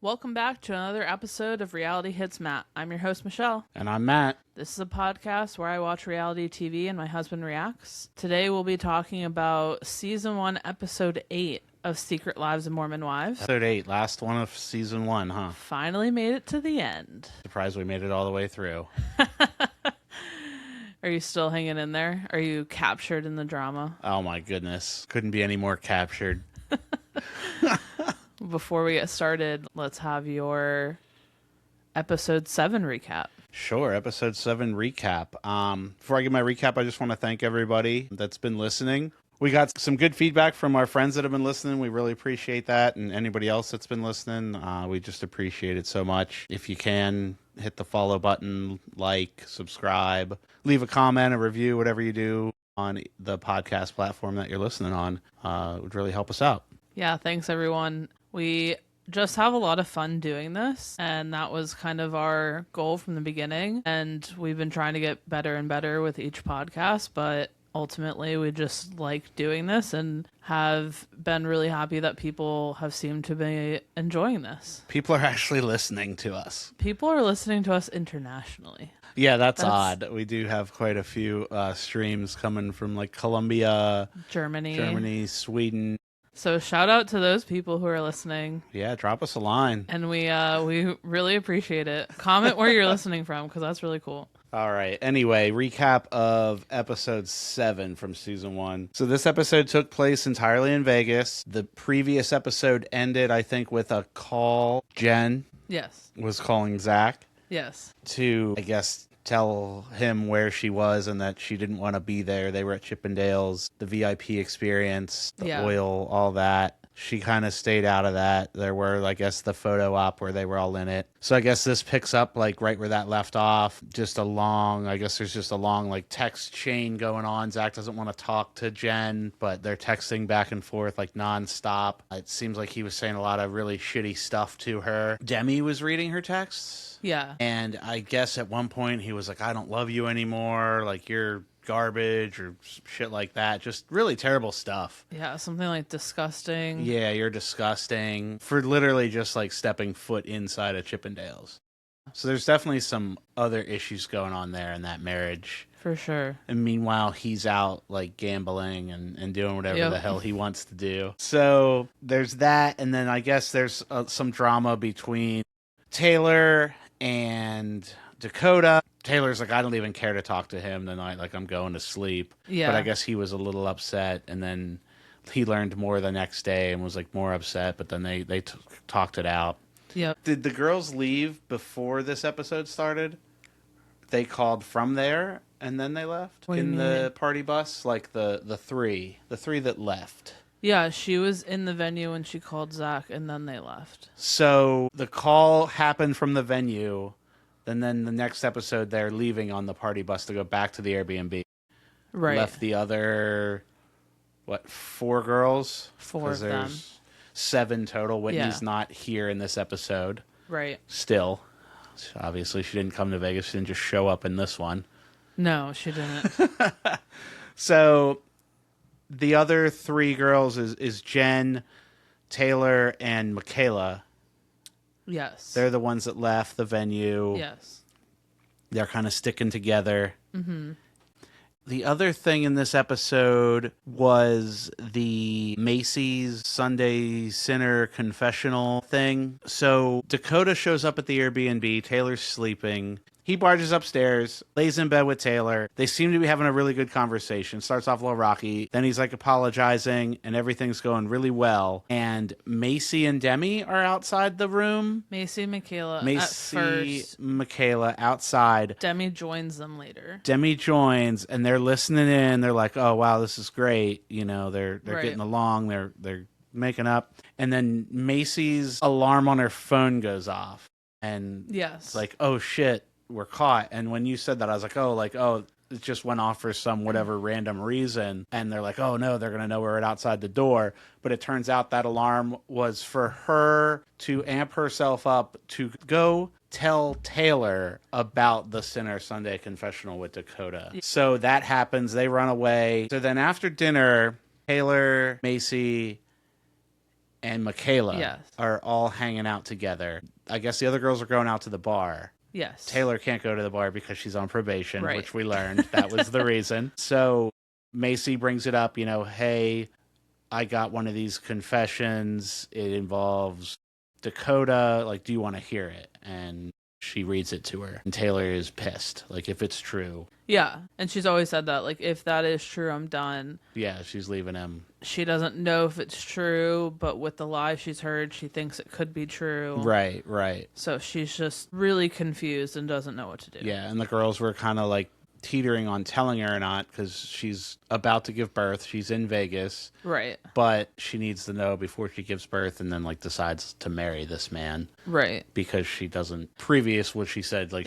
Welcome back to another episode of Reality Hits Matt. I'm your host, Michelle. And I'm Matt. This is a podcast where I watch reality TV and my husband reacts. Today we'll be talking about Season 1, Episode 8 of Secret Lives of Mormon Wives. Episode 8, last one of Season 1, huh? Finally made it to the end. Surprised we made it all the way through. Are you still hanging in there? Are you captured in the drama? Oh my goodness. Couldn't be any more captured. Before we get started, let's have your Episode 7 recap. Sure, Episode 7 recap. Before I give my recap, I just want to thank everybody that's been listening. We got some good feedback from our friends that have been listening. We really appreciate that. And anybody else that's been listening, we just appreciate it so much. If you can, hit the follow button, like, subscribe, leave a comment, a review, whatever you do on the podcast platform that you're listening on. It would really help us out. Yeah, thanks everyone. We just have a lot of fun doing this, and that was kind of our goal from the beginning. And we've been trying to get better and better with each podcast, but ultimately we just like doing this and have been really happy that people have seemed to be enjoying this. People are actually listening to us. People are listening to us internationally. Yeah, that's odd. We do have quite a few streams coming from like Colombia, Germany, Sweden. So shout out to those people who are listening. Yeah, drop us a line. And we really appreciate it. Comment where you're listening from, because that's really cool. All right. Anyway, recap of Episode 7 from Season 1. So this episode took place entirely in Vegas. The previous episode ended, I think, with a call. Jen was calling Zach. Yes. To, I guess, tell him where she was and that she didn't want to be there. They were at Chippendales, the VIP experience, the oil, all that. She kind of stayed out of that. There were, I guess, the photo op where they were all in it. So I guess this picks up like right where that left off. There's just a long like text chain going on. Zach doesn't want to talk to Jen, but they're texting back and forth like nonstop. It seems like he was saying a lot of really shitty stuff to her. Demi was reading her texts. Yeah. And I guess at one point he was like, I don't love you anymore. Like, you're garbage or shit like that. Just really terrible stuff. Yeah, something like disgusting. Yeah, you're disgusting for literally just like stepping foot inside of Chippendales. So there's definitely some other issues going on there in that marriage. For sure. And meanwhile, he's out like gambling and doing whatever the hell he wants to do. So there's that. And then I guess there's some drama between Taylor and Dakota. Taylor's like, I don't even care to talk to him tonight. Like, I'm going to sleep. Yeah. But I guess he was a little upset. And then he learned more the next day and was like more upset. But then they talked it out. Yep. Did the girls leave before this episode started? They called from there and then they left in the party bus? Like the three that left. Yeah, she was in the venue when she called Zach and then they left. So the call happened from the venue. And then the next episode, they're leaving on the party bus to go back to the Airbnb. Right. Left the other, 4 girls? 4 of them. 7 total. Whitney's not here in this episode. Right. Still. Obviously, she didn't come to Vegas. She didn't just show up in this one. No, she didn't. So the other 3 girls is Jen, Taylor, and Mikayla. Yes. They're the ones that left the venue. Yes. They're kind of sticking together. Mm-hmm. The other thing in this episode was the Mayci's Sunday Sinner confessional thing. So Dakota shows up at the Airbnb. Taylor's sleeping. He barges upstairs, lays in bed with Taylor. They seem to be having a really good conversation. Starts off a little rocky. Then he's like apologizing and everything's going really well. And Mayci and Demi are outside the room. Mayci and Mikayla at first. Mikayla outside. Demi joins them later. Demi joins and they're listening in. They're like, oh, wow, this is great. You know, they're getting along. They're making up. And then Macy's alarm on her phone goes off. And it's like, oh, shit. We're caught. And when you said that, I was like, oh, it just went off for some whatever random reason. And they're like, oh no, they're going to know we're outside the door. But it turns out that alarm was for her to amp herself up to go tell Taylor about the Sinner Sunday confessional with Dakota. So that happens. They run away. So then after dinner, Taylor, Mayci, and Mikayla are all hanging out together. I guess the other girls are going out to the bar. Yes. Taylor can't go to the bar because she's on probation, which we learned that was the reason. So Mayci brings it up, hey, I got one of these confessions. It involves Dakota. Like, do you want to hear it? And she reads it to her. And Taylor is pissed. Like, if it's true. Yeah. And she's always said that. Like, if that is true, I'm done. Yeah, she's leaving him. She doesn't know if it's true, but with the lie she's heard, she thinks it could be true. Right. So she's just really confused and doesn't know what to do. Yeah, and the girls were kind of like teetering on telling her or not because she's about to give birth. She's in Vegas. Right. But she needs to know before she gives birth and then like decides to marry this man. Right. Because she doesn't previous what she said like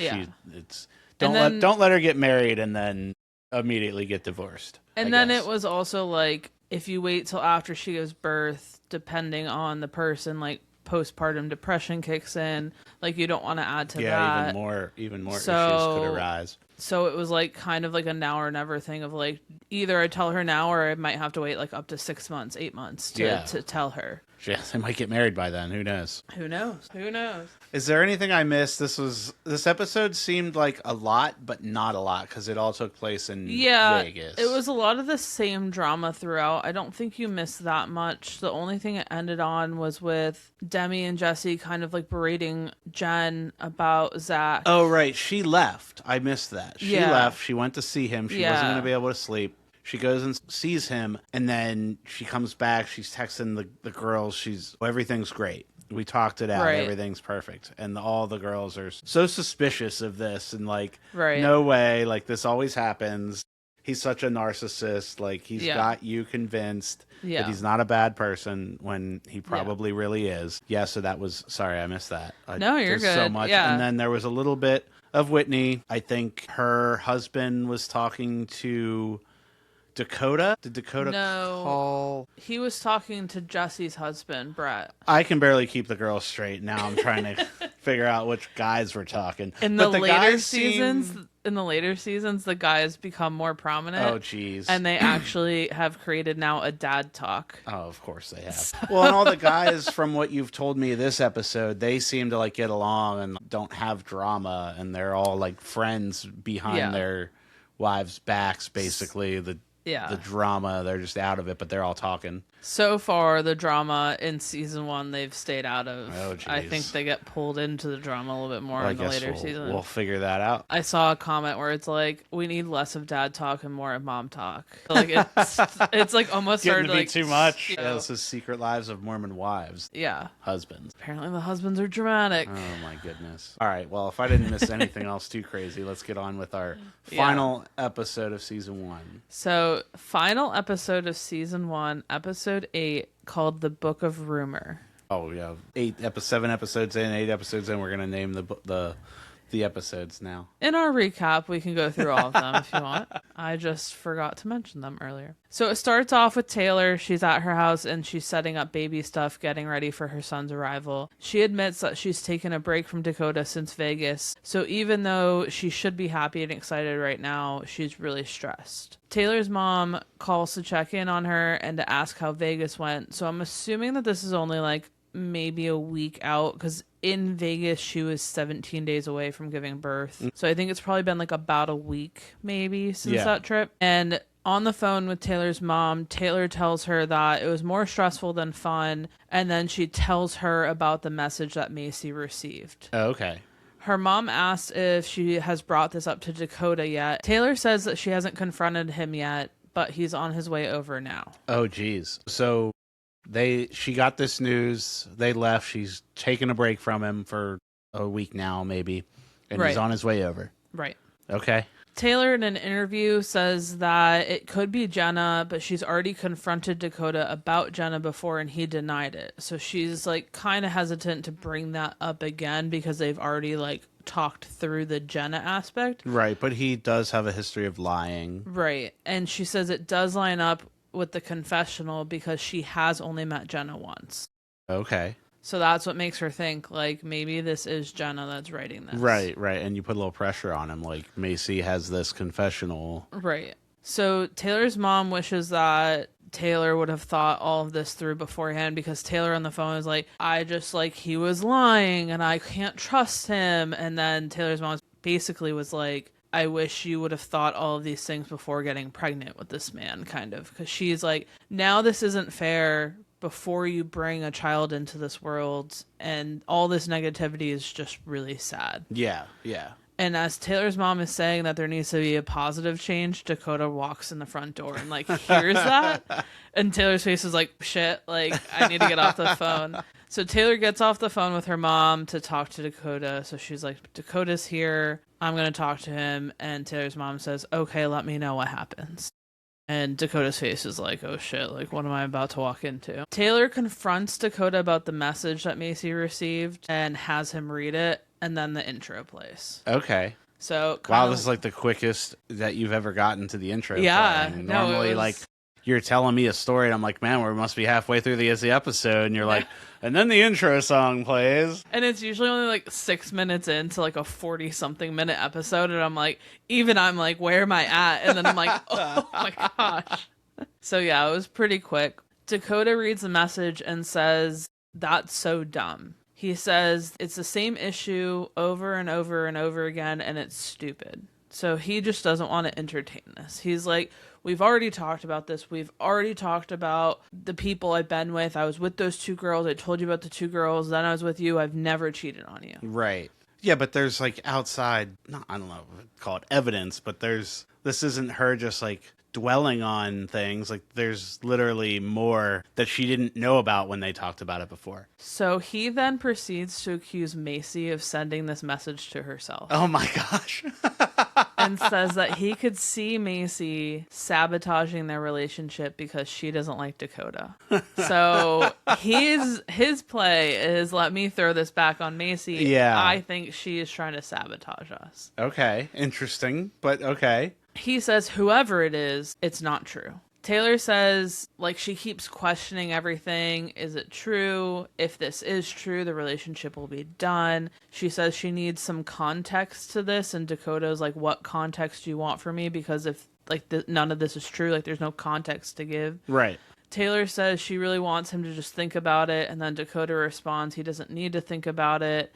don't then, let her get married and then immediately get divorced. And then it was also like if you wait till after she gives birth, depending on the person, like postpartum depression kicks in, like you don't want to add to that. Yeah, even more issues could arise. So it was like kind of like a now or never thing of like either I tell her now or I might have to wait like up to 6 months, 8 months to tell her. Yeah, they might get married by then. Who knows? Who knows? Is there anything I missed? This episode seemed like a lot, but not a lot because it all took place in Vegas. It was a lot of the same drama throughout. I don't think you missed that much. The only thing it ended on was with Demi and Jesse kind of like berating Jen about Zach. Oh, right. She left. I missed that. She left. She went to see him. She wasn't going to be able to sleep. She goes and sees him, and then she comes back. She's texting the girls. Everything's great. We talked it out. Right. Everything's perfect. And all the girls are so suspicious of this and like, no way. Like, this always happens. He's such a narcissist. Like, he's got you convinced that he's not a bad person when he probably really is. Yeah, so that was... Sorry, I missed that. No, you're good. So much. Yeah. And then there was a little bit of Whitney. I think her husband was talking to... Dakota? Did Dakota call? He was talking to Jesse's husband, Brett. I can barely keep the girls straight. Now I'm trying to figure out which guys we're talking. In the later seasons, the guys become more prominent. Oh, jeez. And they actually have created now a dad talk. Oh, of course they have. Well, and all the guys from what you've told me this episode, they seem to like get along and don't have drama, and they're all like friends behind their wives' backs, basically. The drama, they're just out of it, but they're all talking. So far, the drama in season 1, they've stayed out of. Oh, geez. I think they get pulled into the drama a little bit more in the later season. We'll figure that out. I saw a comment where it's like, we need less of dad talk and more of mom talk. Like it's like almost getting started to be too much. Yeah, this is Secret Lives of Mormon Wives. Yeah. Husbands. Apparently the husbands are dramatic. Oh my goodness. All right, well, if I didn't miss anything else too crazy, let's get on with our final episode of season 1. So, final episode of season 1, episode 8, called The Book of Rumor. Oh yeah, 7 episodes in, 8 episodes in. We're gonna name the episodes now. In our recap, we can go through all of them if you want. I just forgot to mention them earlier. So it starts off with Taylor. She's at her house and she's setting up baby stuff, getting ready for her son's arrival. She admits that she's taken a break from Dakota since Vegas. So even though she should be happy and excited right now, she's really stressed. Taylor's mom calls to check in on her and to ask how Vegas went. So I'm assuming that this is only like maybe a week out because in Vegas she was 17 days away from giving birth. So I think it's probably been like about a week maybe since that trip. And on the phone with Taylor's mom, Taylor tells her that it was more stressful than fun, and then she tells her about the message that Mayci received. Oh, okay. Her mom asks if she has brought this up to Dakota yet. Taylor says that she hasn't confronted him yet, but he's on his way over now. Oh, geez. So she got this news. They left. She's taken a break from him for a week now, maybe, and he's on his way over. Right. Okay. Taylor in an interview says that it could be Jenna, but she's already confronted Dakota about Jenna before and he denied it. So she's like kind of hesitant to bring that up again because they've already like talked through the Jenna aspect. Right, but he does have a history of lying. Right. And she says it does line up with the confessional because she has only met Jenna once. Okay. So that's what makes her think, like, maybe this is Jenna that's writing this. Right. And you put a little pressure on him, like Mayci has this confessional. Right. So Taylor's mom wishes that Taylor would have thought all of this through beforehand, because Taylor on the phone is like, I just, like, he was lying and I can't trust him. And then Taylor's mom basically was like, I wish you would have thought all of these things before getting pregnant with this man, kind of. Because she's like, now this isn't fair before you bring a child into this world, and all this negativity is just really sad. Yeah. And as Taylor's mom is saying that there needs to be a positive change, Dakota walks in the front door and, like, hears that. And Taylor's face is like, shit, like, I need to get off the phone. So Taylor gets off the phone with her mom to talk to Dakota. So she's like, Dakota's here. I'm going to talk to him. And Taylor's mom says, okay, let me know what happens. And Dakota's face is like, oh shit, like, what am I about to walk into? Taylor confronts Dakota about the message that Mayci received and has him read it, and then the intro plays. Okay. So wow, this is like the quickest that you've ever gotten to the intro. Yeah. Playing. Normally, like, you're telling me a story, and I'm like, man, we must be halfway through the episode, and you're like, and then the intro song plays. And it's usually only like 6 minutes into like a 40-something minute episode, and I'm like, where am I at? And then I'm like, oh my gosh. So yeah, it was pretty quick. Dakota reads the message and says, that's so dumb. He says it's the same issue over and over and over again, and it's stupid. So he just doesn't want to entertain this. He's like, we've already talked about this. We've already talked about the people I've been with. I was with those 2 girls. I told you about the 2 girls. Then I was with you. I've never cheated on you. Right. Yeah, but there's like outside, I don't know, call it evidence, but this isn't her just like dwelling on things. Like, there's literally more that she didn't know about when they talked about it before. So he then proceeds to accuse Mayci of sending this message to herself. Oh my gosh. And says that he could see Mayci sabotaging their relationship because she doesn't like Dakota. So his play is, let me throw this back on Mayci. Yeah. I think she is trying to sabotage us. Okay. Interesting, but okay. He says, whoever it is, it's not true. Taylor says, like, she keeps questioning everything. Is it true? If this is true, the relationship will be done. She says she needs some context to this, and Dakota's like, what context do you want from me? Because if, like, none of this is true, like, there's no context to give. Right. Taylor says she really wants him to just think about it, and then Dakota responds he doesn't need to think about it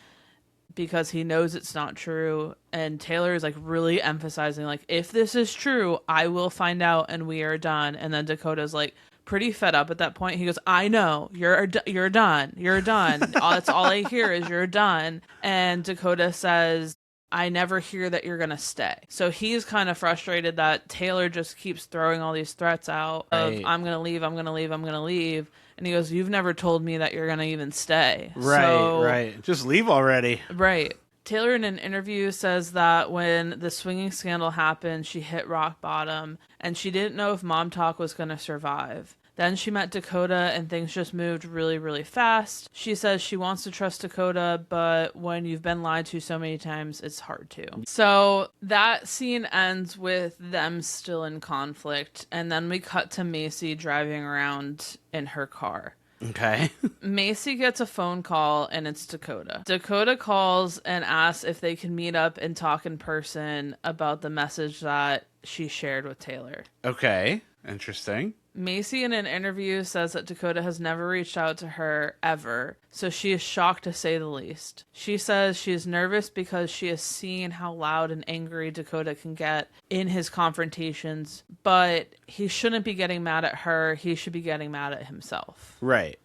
because he knows it's not true. And Taylor is like really emphasizing, like, if this is true, I will find out and we are done. And then Dakota's like pretty fed up at that point. He goes, I know, you're done. That's all I hear is you're done. And Dakota says, I never hear that you're going to stay. So he's kind of frustrated that Taylor just keeps throwing all these threats out of, I'm going to leave, I'm going to leave, I'm going to leave. And he goes, you've never told me that you're going to even stay. Right. Just leave already. Right. Taylor in an interview says that when the swinging scandal happened, she hit rock bottom and she didn't know if MomTok was going to survive. Then she met Dakota and things just moved really, really fast. She says she wants to trust Dakota, but when you've been lied to so many times, it's hard to. So that scene ends with them still in conflict. And then we cut to Mayci driving around in her car. Okay. Mayci gets a phone call and it's Dakota. Dakota calls and asks if they can meet up and talk in person about the message that she shared with Taylor. Okay. Interesting. Mayci in an interview says that Dakota has never reached out to her ever, so she is shocked to say the least. She says she is nervous because she has seen how loud and angry Dakota can get in his confrontations, but he shouldn't be getting mad at her, he should be getting mad at himself. Right.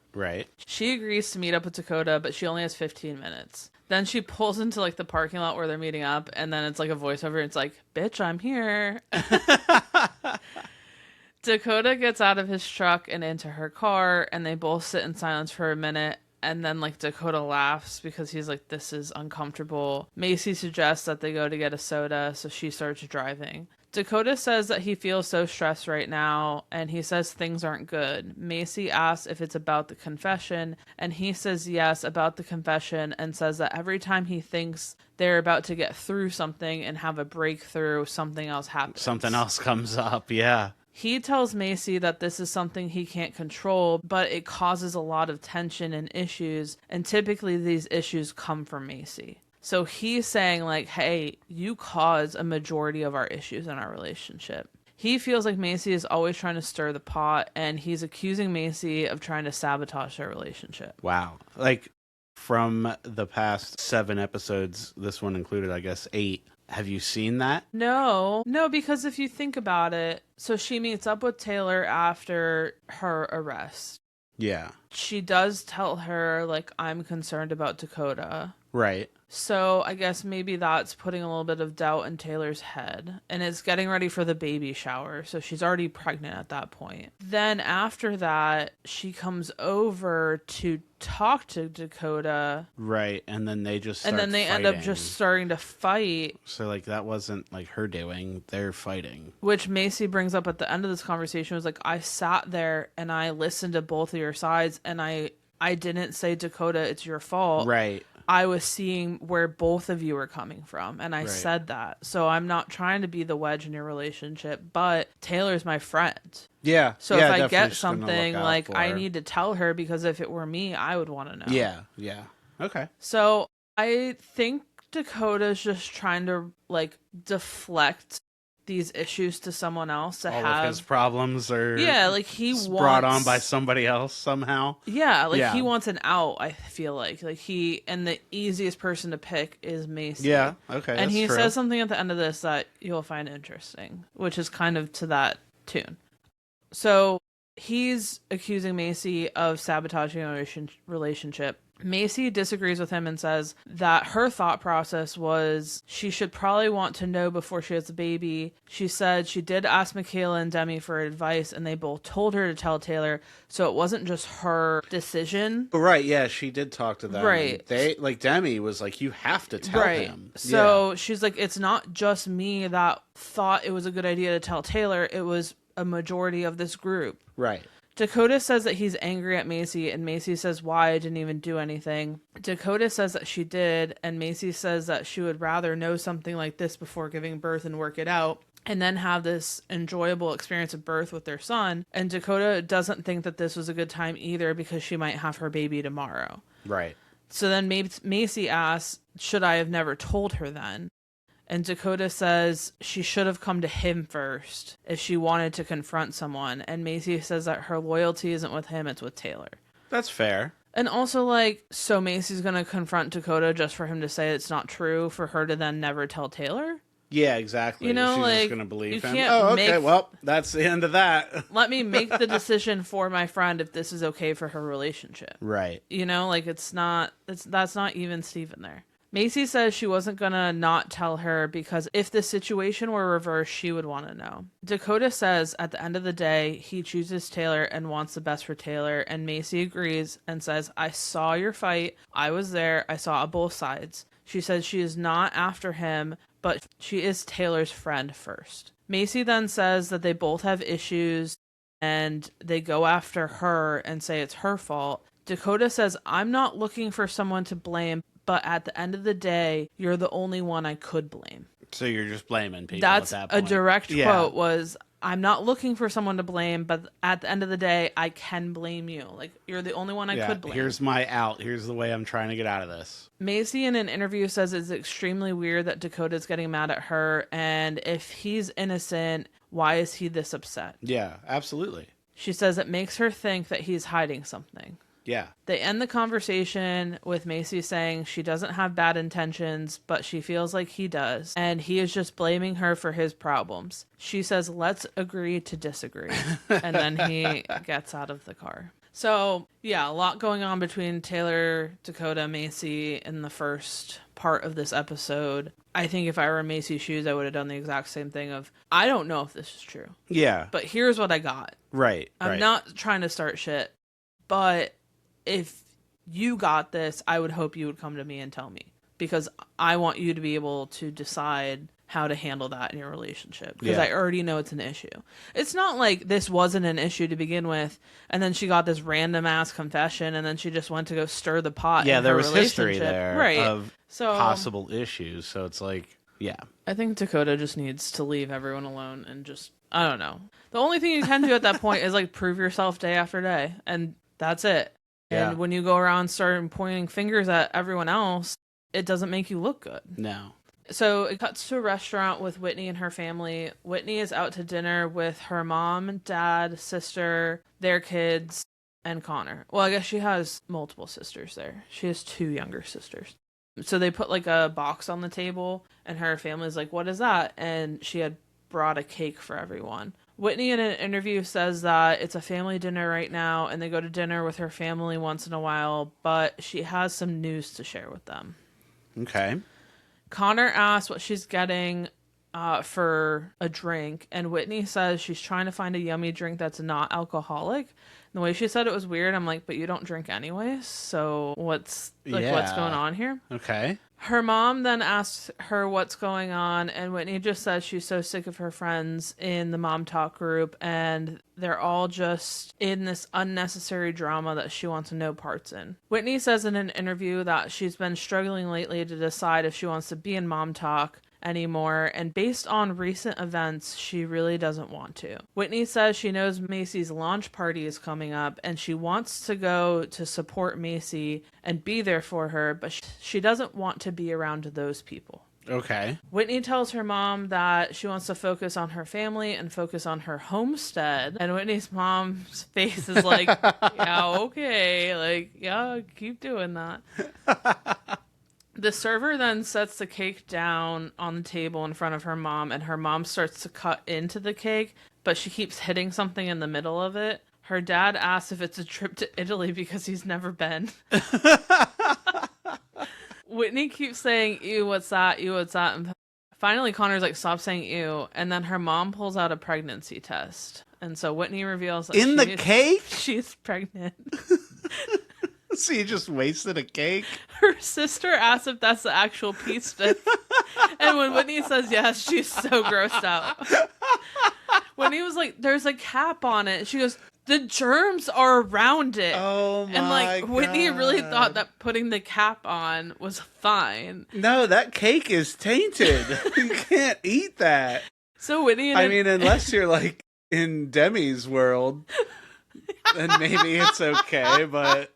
She agrees to meet up with Dakota, but she only has 15 minutes. Then she pulls into like the parking lot where they're meeting up, and then it's like a voiceover, it's like, bitch, I'm here. Dakota gets out of his truck and into her car, and they both sit in silence for a minute, and then like Dakota laughs because he's like, this is uncomfortable. Mayci suggests that they go to get a soda, so she starts driving. Dakota says that he feels so stressed right now, and he says things aren't good. Mayci asks if it's about the confession, and he says yes, about the confession, and says that every time he thinks they're about to get through something and have a breakthrough, something else happens. Something else comes up, yeah. He tells Mayci that this is something he can't control, but it causes a lot of tension and issues, and typically these issues come from Mayci. So he's saying, like, hey, you cause a majority of our issues in our relationship. He feels like Mayci is always trying to stir the pot, and he's accusing Mayci of trying to sabotage their relationship. Wow. Like, from the past 7 episodes, this one included, I guess, 8, have you seen that? No, because if you think about it, so she meets up with Taylor after her arrest. Yeah. She does tell her, like, I'm concerned about Dakota. Right. So I guess maybe that's putting a little bit of doubt in Taylor's head. And it's getting ready for the baby shower. So she's already pregnant at that point. Then after that, she comes over to talk to Dakota. Right. And then they just start And then they fighting. end up just starting to fight. So, like, that wasn't, like, her doing. They're fighting. Which Mayci brings up at the end of this conversation was like, I sat there and I listened to both of your sides. And I didn't say, Dakota, it's your fault. Right. I was seeing where both of you were coming from, and I said that. So I'm not trying to be the wedge in your relationship, but Taylor's my friend. Yeah. So if I get something, like, I need to tell her, because if it were me, I would want to know. Yeah, yeah. Okay. So I think Dakota's just trying to, like, deflect these issues to someone else to all have of his problems are like he wants brought on by somebody else somehow. He wants an out. I feel like he, and the easiest person to pick is Mayci. Yeah, okay, and he true. says something at the end of this that you'll find interesting, which is kind of to that tune. So he's accusing Mayci of sabotaging a relationship. Mayci disagrees with him and says that her thought process was she should probably want to know before she has a baby. She said she did ask Mikayla and Demi for advice, and they both told her to tell Taylor, so it wasn't just her decision. Right, yeah, she did talk to them. Right. They, like, Demi was like, you have to tell him. So she's like, it's not just me that thought it was a good idea to tell Taylor, it was a majority of this group. Right. Dakota says that he's angry at Mayci, and Mayci says, why? I didn't even do anything. Dakota says that she did, and Mayci says that she would rather know something like this before giving birth and work it out, and then have this enjoyable experience of birth with their son. And Dakota doesn't think that this was a good time either, because she might have her baby tomorrow. Right. So then Mayci asks, should I have never told her then? And Dakota says she should have come to him first if she wanted to confront someone. And Mayci says that her loyalty isn't with him, it's with Taylor. That's fair. And also, like, so Macy's going to confront Dakota just for him to say it's not true, for her to then never tell Taylor? Yeah, exactly. You know, she's like, just going to believe him. Can't oh, okay, well, that's the end of that. Let me make the decision for my friend if this is okay for her relationship. Right. You know, like, that's not even Steven there. Mayci says she wasn't gonna not tell her because if the situation were reversed, she would want to know. Dakota says at the end of the day, he chooses Taylor and wants the best for Taylor, and Mayci agrees and says, I saw your fight. I was there. I saw both sides. She says she is not after him, but she is Taylor's friend first. Mayci then says that they both have issues and they go after her and say it's her fault. Dakota says, I'm not looking for someone to blame, but at the end of the day, you're the only one I could blame. So you're just blaming people That's at that point. A direct quote was, I'm not looking for someone to blame, but at the end of the day, I can blame you. Like, you're the only one I could blame. Here's my out. Here's the way I'm trying to get out of this. Mayci in an interview says it's extremely weird that Dakota's getting mad at her, and if he's innocent, why is he this upset? Yeah, absolutely. She says it makes her think that he's hiding something. Yeah. They end the conversation with Mayci saying she doesn't have bad intentions, but she feels like he does, and he is just blaming her for his problems. She says, let's agree to disagree, and then he gets out of the car. So, yeah, a lot going on between Taylor, Dakota, Mayci in the first part of this episode. I think if I were in Mayci's shoes, I would have done the exact same thing of, I don't know if this is true. Yeah. But here's what I got. Right. I'm not trying to start shit, but if you got this, I would hope you would come to me and tell me, because I want you to be able to decide how to handle that in your relationship, because I already know it's an issue. It's not like this wasn't an issue to begin with, and then she got this random ass confession, and then she just went to go stir the pot. Yeah, in there her was history relationship. there of so, possible issues. So it's like, Yeah. I think Dakota just needs to leave everyone alone and just, I don't know. The only thing you can do at that point is like prove yourself day after day. And that's it. Yeah. And when you go around starting pointing fingers at everyone else, it doesn't make you look good. No. So it cuts to a restaurant with Whitney and her family. Whitney is out to dinner with her mom, dad, sister, their kids, and Connor. Well, I guess she has multiple sisters there. She has 2 younger sisters. So they put like a box on the table, and her family's like, what is that? And she had brought a cake for everyone. Whitney in an interview says that it's a family dinner right now, and they go to dinner with her family once in a while, but she has some news to share with them. Okay. Connor asks what she's getting for a drink, and Whitney says she's trying to find a yummy drink that's not alcoholic. And the way she said it was weird. I'm like, but you don't drink anyways, so what's going on here? Okay. Her mom then asks her what's going on, and Whitney just says she's so sick of her friends in the MomTok group, and they're all just in this unnecessary drama that she wants no parts in. Whitney says in an interview that she's been struggling lately to decide if she wants to be in MomTok anymore, and based on recent events, she really doesn't want to. Whitney says she knows Mayci's launch party is coming up, and she wants to go to support Mayci and be there for her, but she doesn't want to be around those people. Okay. Whitney tells her mom that she wants to focus on her family and focus on her homestead. And Whitney's mom's face is like, yeah, okay. Like, yeah, keep doing that. The server then sets the cake down on the table in front of her mom, and her mom starts to cut into the cake, but she keeps hitting something in the middle of it. Her dad asks if it's a trip to Italy because he's never been. Whitney keeps saying, ew, what's that? Ew, what's that? And finally, Connor's like, stop saying ew. And then her mom pulls out a pregnancy test. And so Whitney reveals that in the cake? She's pregnant. So you just wasted a cake? Her sister asks if that's the actual pea stick. And when Whitney says yes, she's so grossed out. Whitney was like, there's a cap on it. She goes, the germs are around it. Oh my And like God. Whitney really thought that putting the cap on was fine. No, that cake is tainted. You can't eat that. So Whitney I mean, unless you're like in Demi's world, then maybe it's okay, but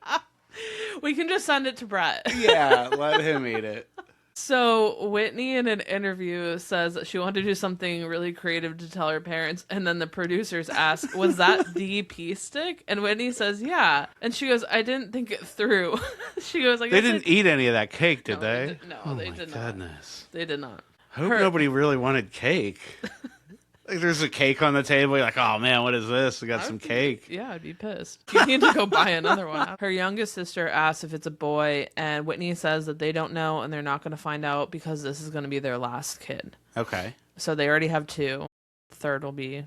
we can just send it to Brett. yeah, let him eat it. So Whitney in an interview says that she wanted to do something really creative to tell her parents, and then the producers ask, was that the pea stick? And Whitney says, yeah. And she goes, I didn't think it through. She goes, like, they didn't eat any of that cake, did they? No, they did not. Goodness. They did not. I hope nobody really wanted cake. Like there's a cake on the table. You're like, oh man, what is this? We got some cake. Yeah, I'd be pissed. You need to go buy another one. Her youngest sister asks if it's a boy, and Whitney says that they don't know and they're not going to find out because this is going to be their last kid. Okay. So they already have 2. The third will be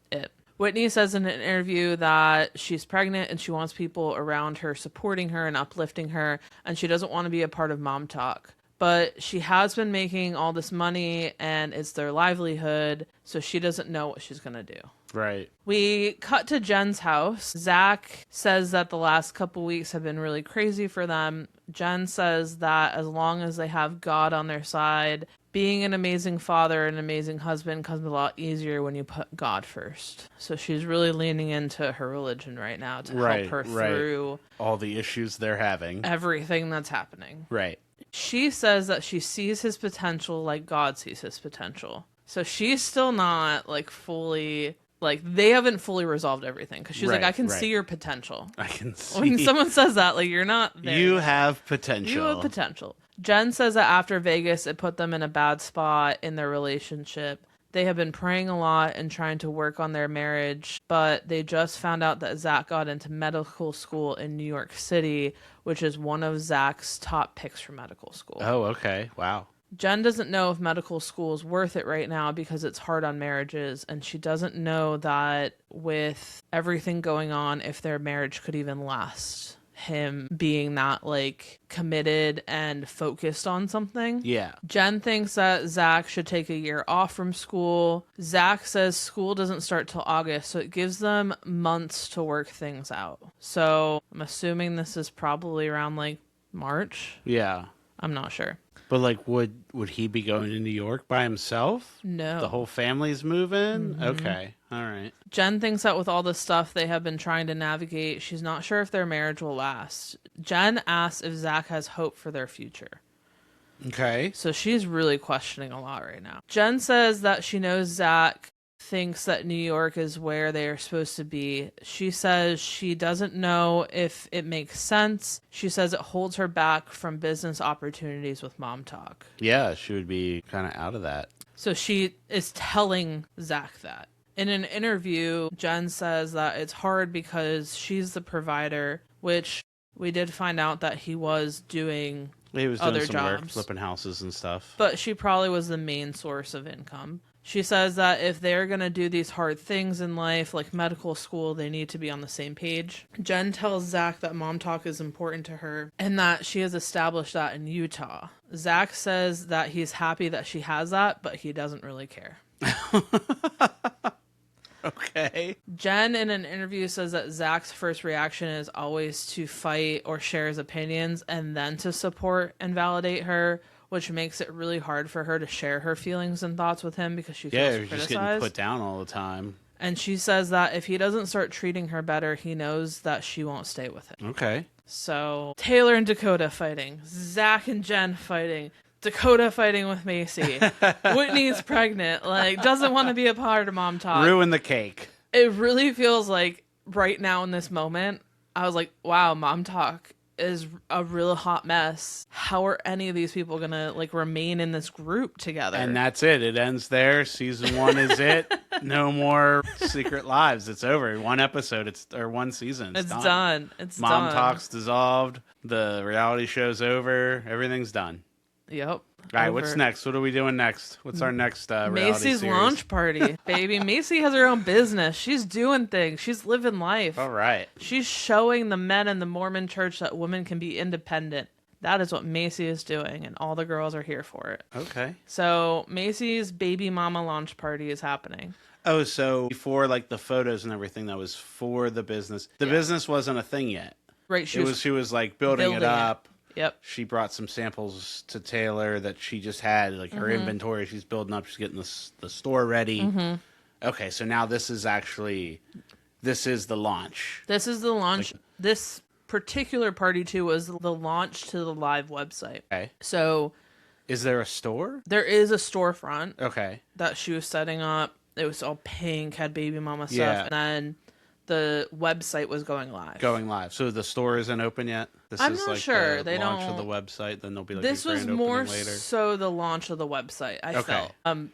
it. Whitney says in an interview that she's pregnant and she wants people around her supporting her and uplifting her, and she doesn't want to be a part of MomTok. But she has been making all this money and it's their livelihood, so she doesn't know what she's going to do. Right. We cut to Jen's house. Zach says that the last couple weeks have been really crazy for them. Jen says that as long as they have God on their side, being an amazing father and an amazing husband comes a lot easier when you put God first. So she's really leaning into her religion right now to help her through all the issues they're having. Everything that's happening. Right. She says that she sees his potential like God sees his potential. So she's still not like fully, like they haven't fully resolved everything. Because she's like, I can see your potential. I can see. When someone says that, like you're not there. You have potential. You have potential. Jen says that after Vegas, it put them in a bad spot in their relationship. They have been praying a lot and trying to work on their marriage, but they just found out that Zach got into medical school in New York City, which is one of Zach's top picks for medical school. Oh, okay. Wow. Jen doesn't know if medical school is worth it right now because it's hard on marriages, and she doesn't know that with everything going on, if their marriage could even last. Him being that like committed and focused on something. Yeah. Jen thinks that Zach should take a year off from school. Zach says school doesn't start till August, so it gives them months to work things out. So I'm assuming this is probably around like March. Yeah. I'm not sure. But like, would he be going to New York by himself? No. The whole family's moving? Mm-hmm. Okay. All right. Jen thinks that with all the stuff they have been trying to navigate, she's not sure if their marriage will last. Jen asks if Zach has hope for their future. Okay. So she's really questioning a lot right now. Jen says that she knows Zach thinks that New York is where they are supposed to be. She says she doesn't know if it makes sense. She says it holds her back from business opportunities with MomTok. Yeah, she would be kind of out of that. So she is telling Zach that. In an interview, Jen says that it's hard because she's the provider, which we did find out that he was doing other some jobs, work, flipping houses and stuff. But she probably was the main source of income. She says that if they're going to do these hard things in life, like medical school, they need to be on the same page. Jen tells Zach that MomTok is important to her and that she has established that in Utah. Zach says that he's happy that she has that, but he doesn't really care. Okay. Jen, in an interview, says that Zach's first reaction is always to fight or share his opinions and then to support and validate her, which makes it really hard for her to share her feelings and thoughts with him because she feels criticized. Just getting put down all the time. And she says that if he doesn't start treating her better, he knows that she won't stay with him. Okay. So Taylor and Dakota fighting, Zach and Jen fighting, Dakota fighting with Mayci. Whitney's pregnant, like doesn't want to be a part of MomTok. Ruin the cake. It really feels like right now in this moment, I was like, wow, MomTok is a real hot mess. How are any of these people gonna like remain in this group together? And that's it. It ends there. Season 1 is it. No more Secret Lives. It's over. One episode. Or one season. It's done. It's done. done. MomTok's dissolved. The reality show's over. Everything's done. Yep. All right, what's next? What are we doing next? What's our next reality Mayci's series? launch party, baby. Mayci has her own business. She's doing things. She's living life. All right. She's showing the men in the Mormon church that women can be independent. That is what Mayci is doing, and all the girls are here for it. Okay. So Mayci's baby mama launch party is happening. Oh, so before like the photos and everything, that was for the business. The business wasn't a thing yet. Right. She was like building it up. Yep. She brought some samples to Taylor that she just had, like her inventory. She's building up. She's getting the store ready. Mm-hmm. Okay, so now this is the launch. This is the launch. This particular party too was the launch to the live website. Okay. So, is there a store? There is a storefront. Okay. That she was setting up. It was all pink, had baby mama stuff, and then the website was going live. So the store isn't open yet? I'm not sure. They launch of the website, then there'll be like this a was grand more opening later. So the launch of the website, I felt,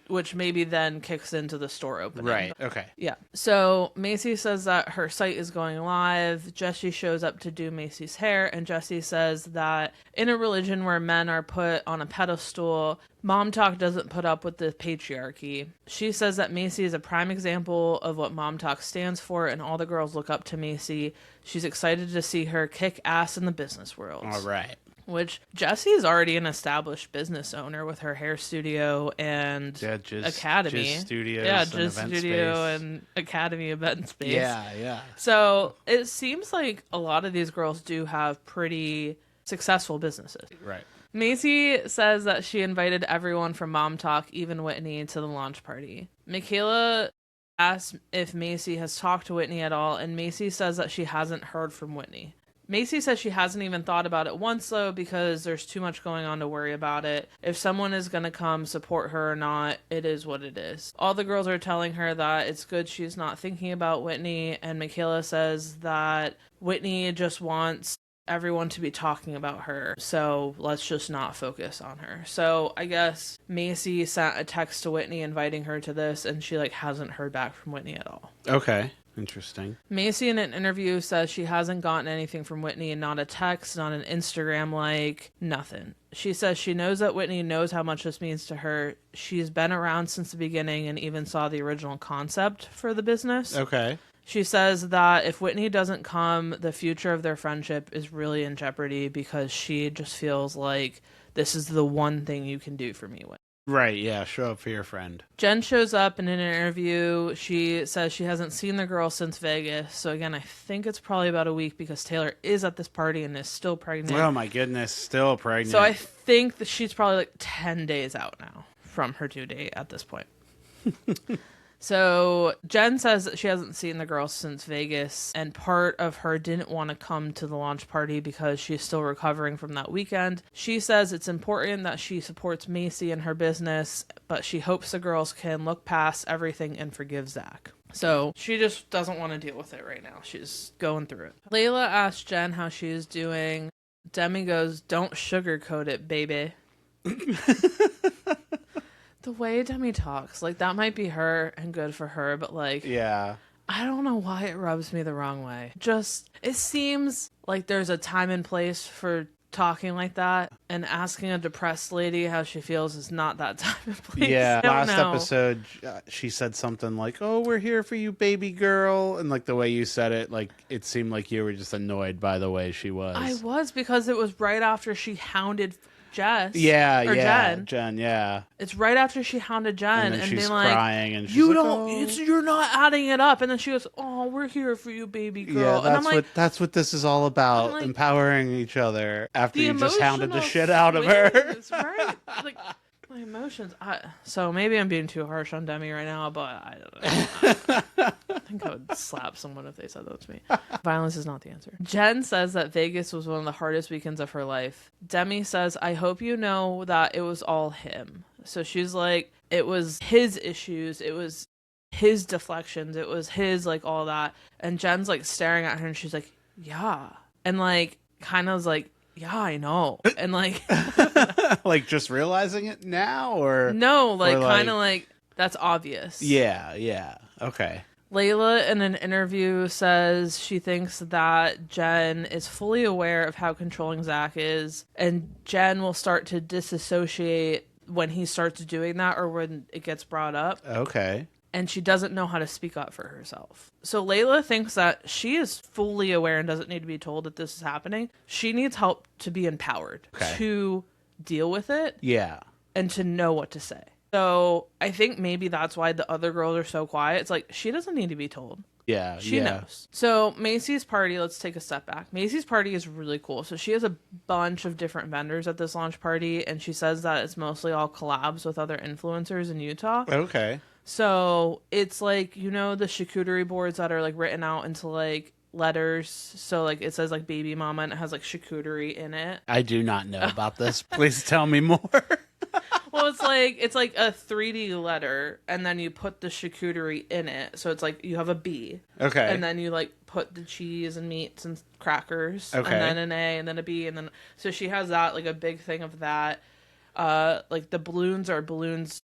which maybe then kicks into the store opening. Right. Okay. Yeah. So Mayci says that her site is going live. Jessie shows up to do Mayci's hair, and Jessie says that in a religion where men are put on a pedestal, MomTok doesn't put up with the patriarchy. She says that Mayci is a prime example of what MomTok stands for, and all the girls look up to Mayci. She's excited to see her kick ass in the business world. All right. Which Jessie is already an established business owner with her hair studio and academy. Jizz Studios Jizz Studio and Academy event space. Yeah. So it seems like a lot of these girls do have pretty successful businesses. Right. Mayci says that she invited everyone from MomTok, even Whitney, to the launch party. Mikayla asks if Mayci has talked to Whitney at all, and Mayci says that she hasn't heard from Whitney. Mayci says she hasn't even thought about it once, though, because there's too much going on to worry about it. If someone is going to come support her or not, it is what it is. All the girls are telling her that it's good she's not thinking about Whitney, and Mikayla says that Whitney just wants everyone to be talking about her, so let's just not focus on her. So I guess Mayci sent a text to Whitney inviting her to this, and she hasn't heard back from Whitney at all. Okay. Interesting. Mayci in an interview says she hasn't gotten anything from Whitney, and not a text, not an Instagram, nothing. She says she knows that Whitney knows how much this means to her. She's been around since the beginning and even saw the original concept for the business. Okay. She says that if Whitney doesn't come, the future of their friendship is really in jeopardy because she just feels like this is the one thing you can do for me, Whitney. Right, yeah, show up for your friend. Jen shows up in an interview. She says she hasn't seen the girl since Vegas. So again, I think it's probably about a week because Taylor is at this party and is still pregnant. Oh my goodness, still pregnant. So I think that she's probably like 10 days out now from her due date at this point. So Jen says that she hasn't seen the girl since Vegas, and part of her didn't want to come to the launch party because she's still recovering from that weekend. She says it's important that she supports Mayci in her business, but she hopes the girls can look past everything and forgive Zach. So she just doesn't want to deal with it right now. She's going through it. Layla asks Jen how she is doing. Demi goes, "Don't sugarcoat it, baby." The way Demi talks, like, that might be her and good for her, but, like, yeah, I don't know why it rubs me the wrong way. Just, it seems like there's a time and place for talking like that, and asking a depressed lady how she feels is not that time and place. Yeah, last episode, she said something like, "Oh, we're here for you, baby girl," and, like, the way you said it, like, it seemed like you were just annoyed by the way she was. I was, because it was right after she hounded Jess. Jen, yeah. It's right after she hounded Jen and she's being like, crying, and she's you're not adding it up. And then she goes, "Oh, we're here for you, baby girl." Yeah, that's what this is all about, like, empowering each other after you just hounded the shit out of her. Right? Like, my emotions. So maybe I'm being too harsh on Demi right now, but I don't know. I think I would slap someone if they said that to me. Violence is not the answer. Jen says that Vegas was one of the hardest weekends of her life. Demi says, "I hope you know that it was all him." So she's like, it was his issues. It was his deflections. It was his, like, all that. And Jen's, like, staring at her and she's like, "Yeah." And, like, kind of was like, "Yeah, I know." And, like, like, just realizing it now, or no, like, kind of like, that's obvious. Yeah. Okay. Layla, in an interview, says she thinks that Jen is fully aware of how controlling Zach is, and Jen will start to disassociate when he starts doing that or when it gets brought up. Okay. And she doesn't know how to speak up for herself. So Layla thinks that she is fully aware and doesn't need to be told that this is happening. She needs help to be empowered to deal with it. Yeah. And to know what to say. So I think maybe that's why the other girls are so quiet. It's like, she doesn't need to be told. Yeah. She knows. So Mayci's party, let's take a step back. Mayci's party is really cool. So she has a bunch of different vendors at this launch party. And she says that it's mostly all collabs with other influencers in Utah. Okay. So it's like, you know, the charcuterie boards that are, like, written out into, like, letters. So, like, it says, like, baby mama, and it has, like, charcuterie in it. I do not know about this. Please tell me more. Well, it's like a 3D letter, and then you put the charcuterie in it. So it's like you have a B. Okay. And then you, like, put the cheese and meats and crackers. Okay. And then an A, and then a B, and then... So she has that, like, a big thing of that. Like, the balloons are balloons,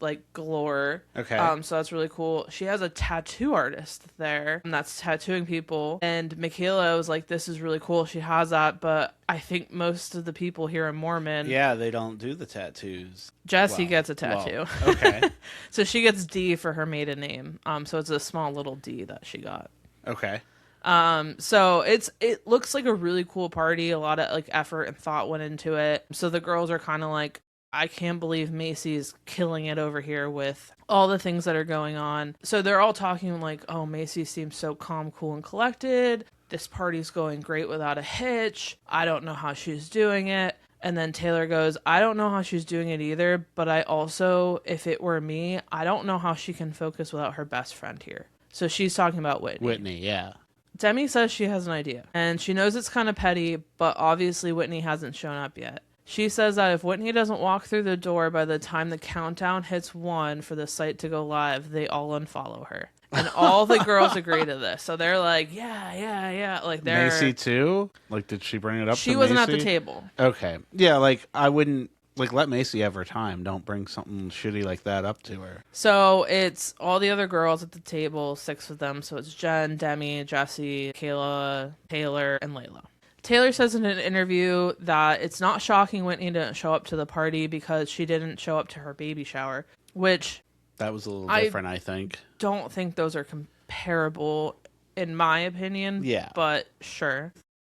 like, galore. Okay. So that's really cool. She has a tattoo artist there, and that's tattooing people. And Mikayla was like, "This is really cool." She has that, but I think most of the people here in Mormon... Yeah, they don't do the tattoos. Jessie gets a tattoo. Well, okay. So she gets D for her maiden name. So it's a small little D that she got. Okay. So it looks like a really cool party. A lot of, like, effort and thought went into it. So the girls are kind of like, I can't believe Mayci is killing it over here with all the things that are going on. So they're all talking like, "Oh, Mayci seems so calm, cool, and collected. This party's going great without a hitch. I don't know how she's doing it." And then Taylor goes, "I don't know how she's doing it either, but I also, if it were me, I don't know how she can focus without her best friend here." So she's talking about Whitney. Whitney, yeah. Demi says she has an idea, and she knows it's kind of petty, but obviously Whitney hasn't shown up yet. She says that if Whitney doesn't walk through the door by the time the countdown hits 1 for the site to go live, they all unfollow her. And all the girls agree to this. So they're like, yeah. Like, they're... Mayci too? Like, did she bring it up She to wasn't Mayci? at the table. Okay. Yeah, like, I wouldn't... Like, let Mayci have her time. Don't bring something shitty like that up to her. So it's all the other girls at the table, 6 of them. So it's Jen, Demi, Jessie, Mikayla, Taylor, and Layla. Taylor says in an interview that it's not shocking Whitney didn't show up to the party because she didn't show up to her baby shower, which... That was a little different, I think. Don't think those are comparable, in my opinion. Yeah. But sure.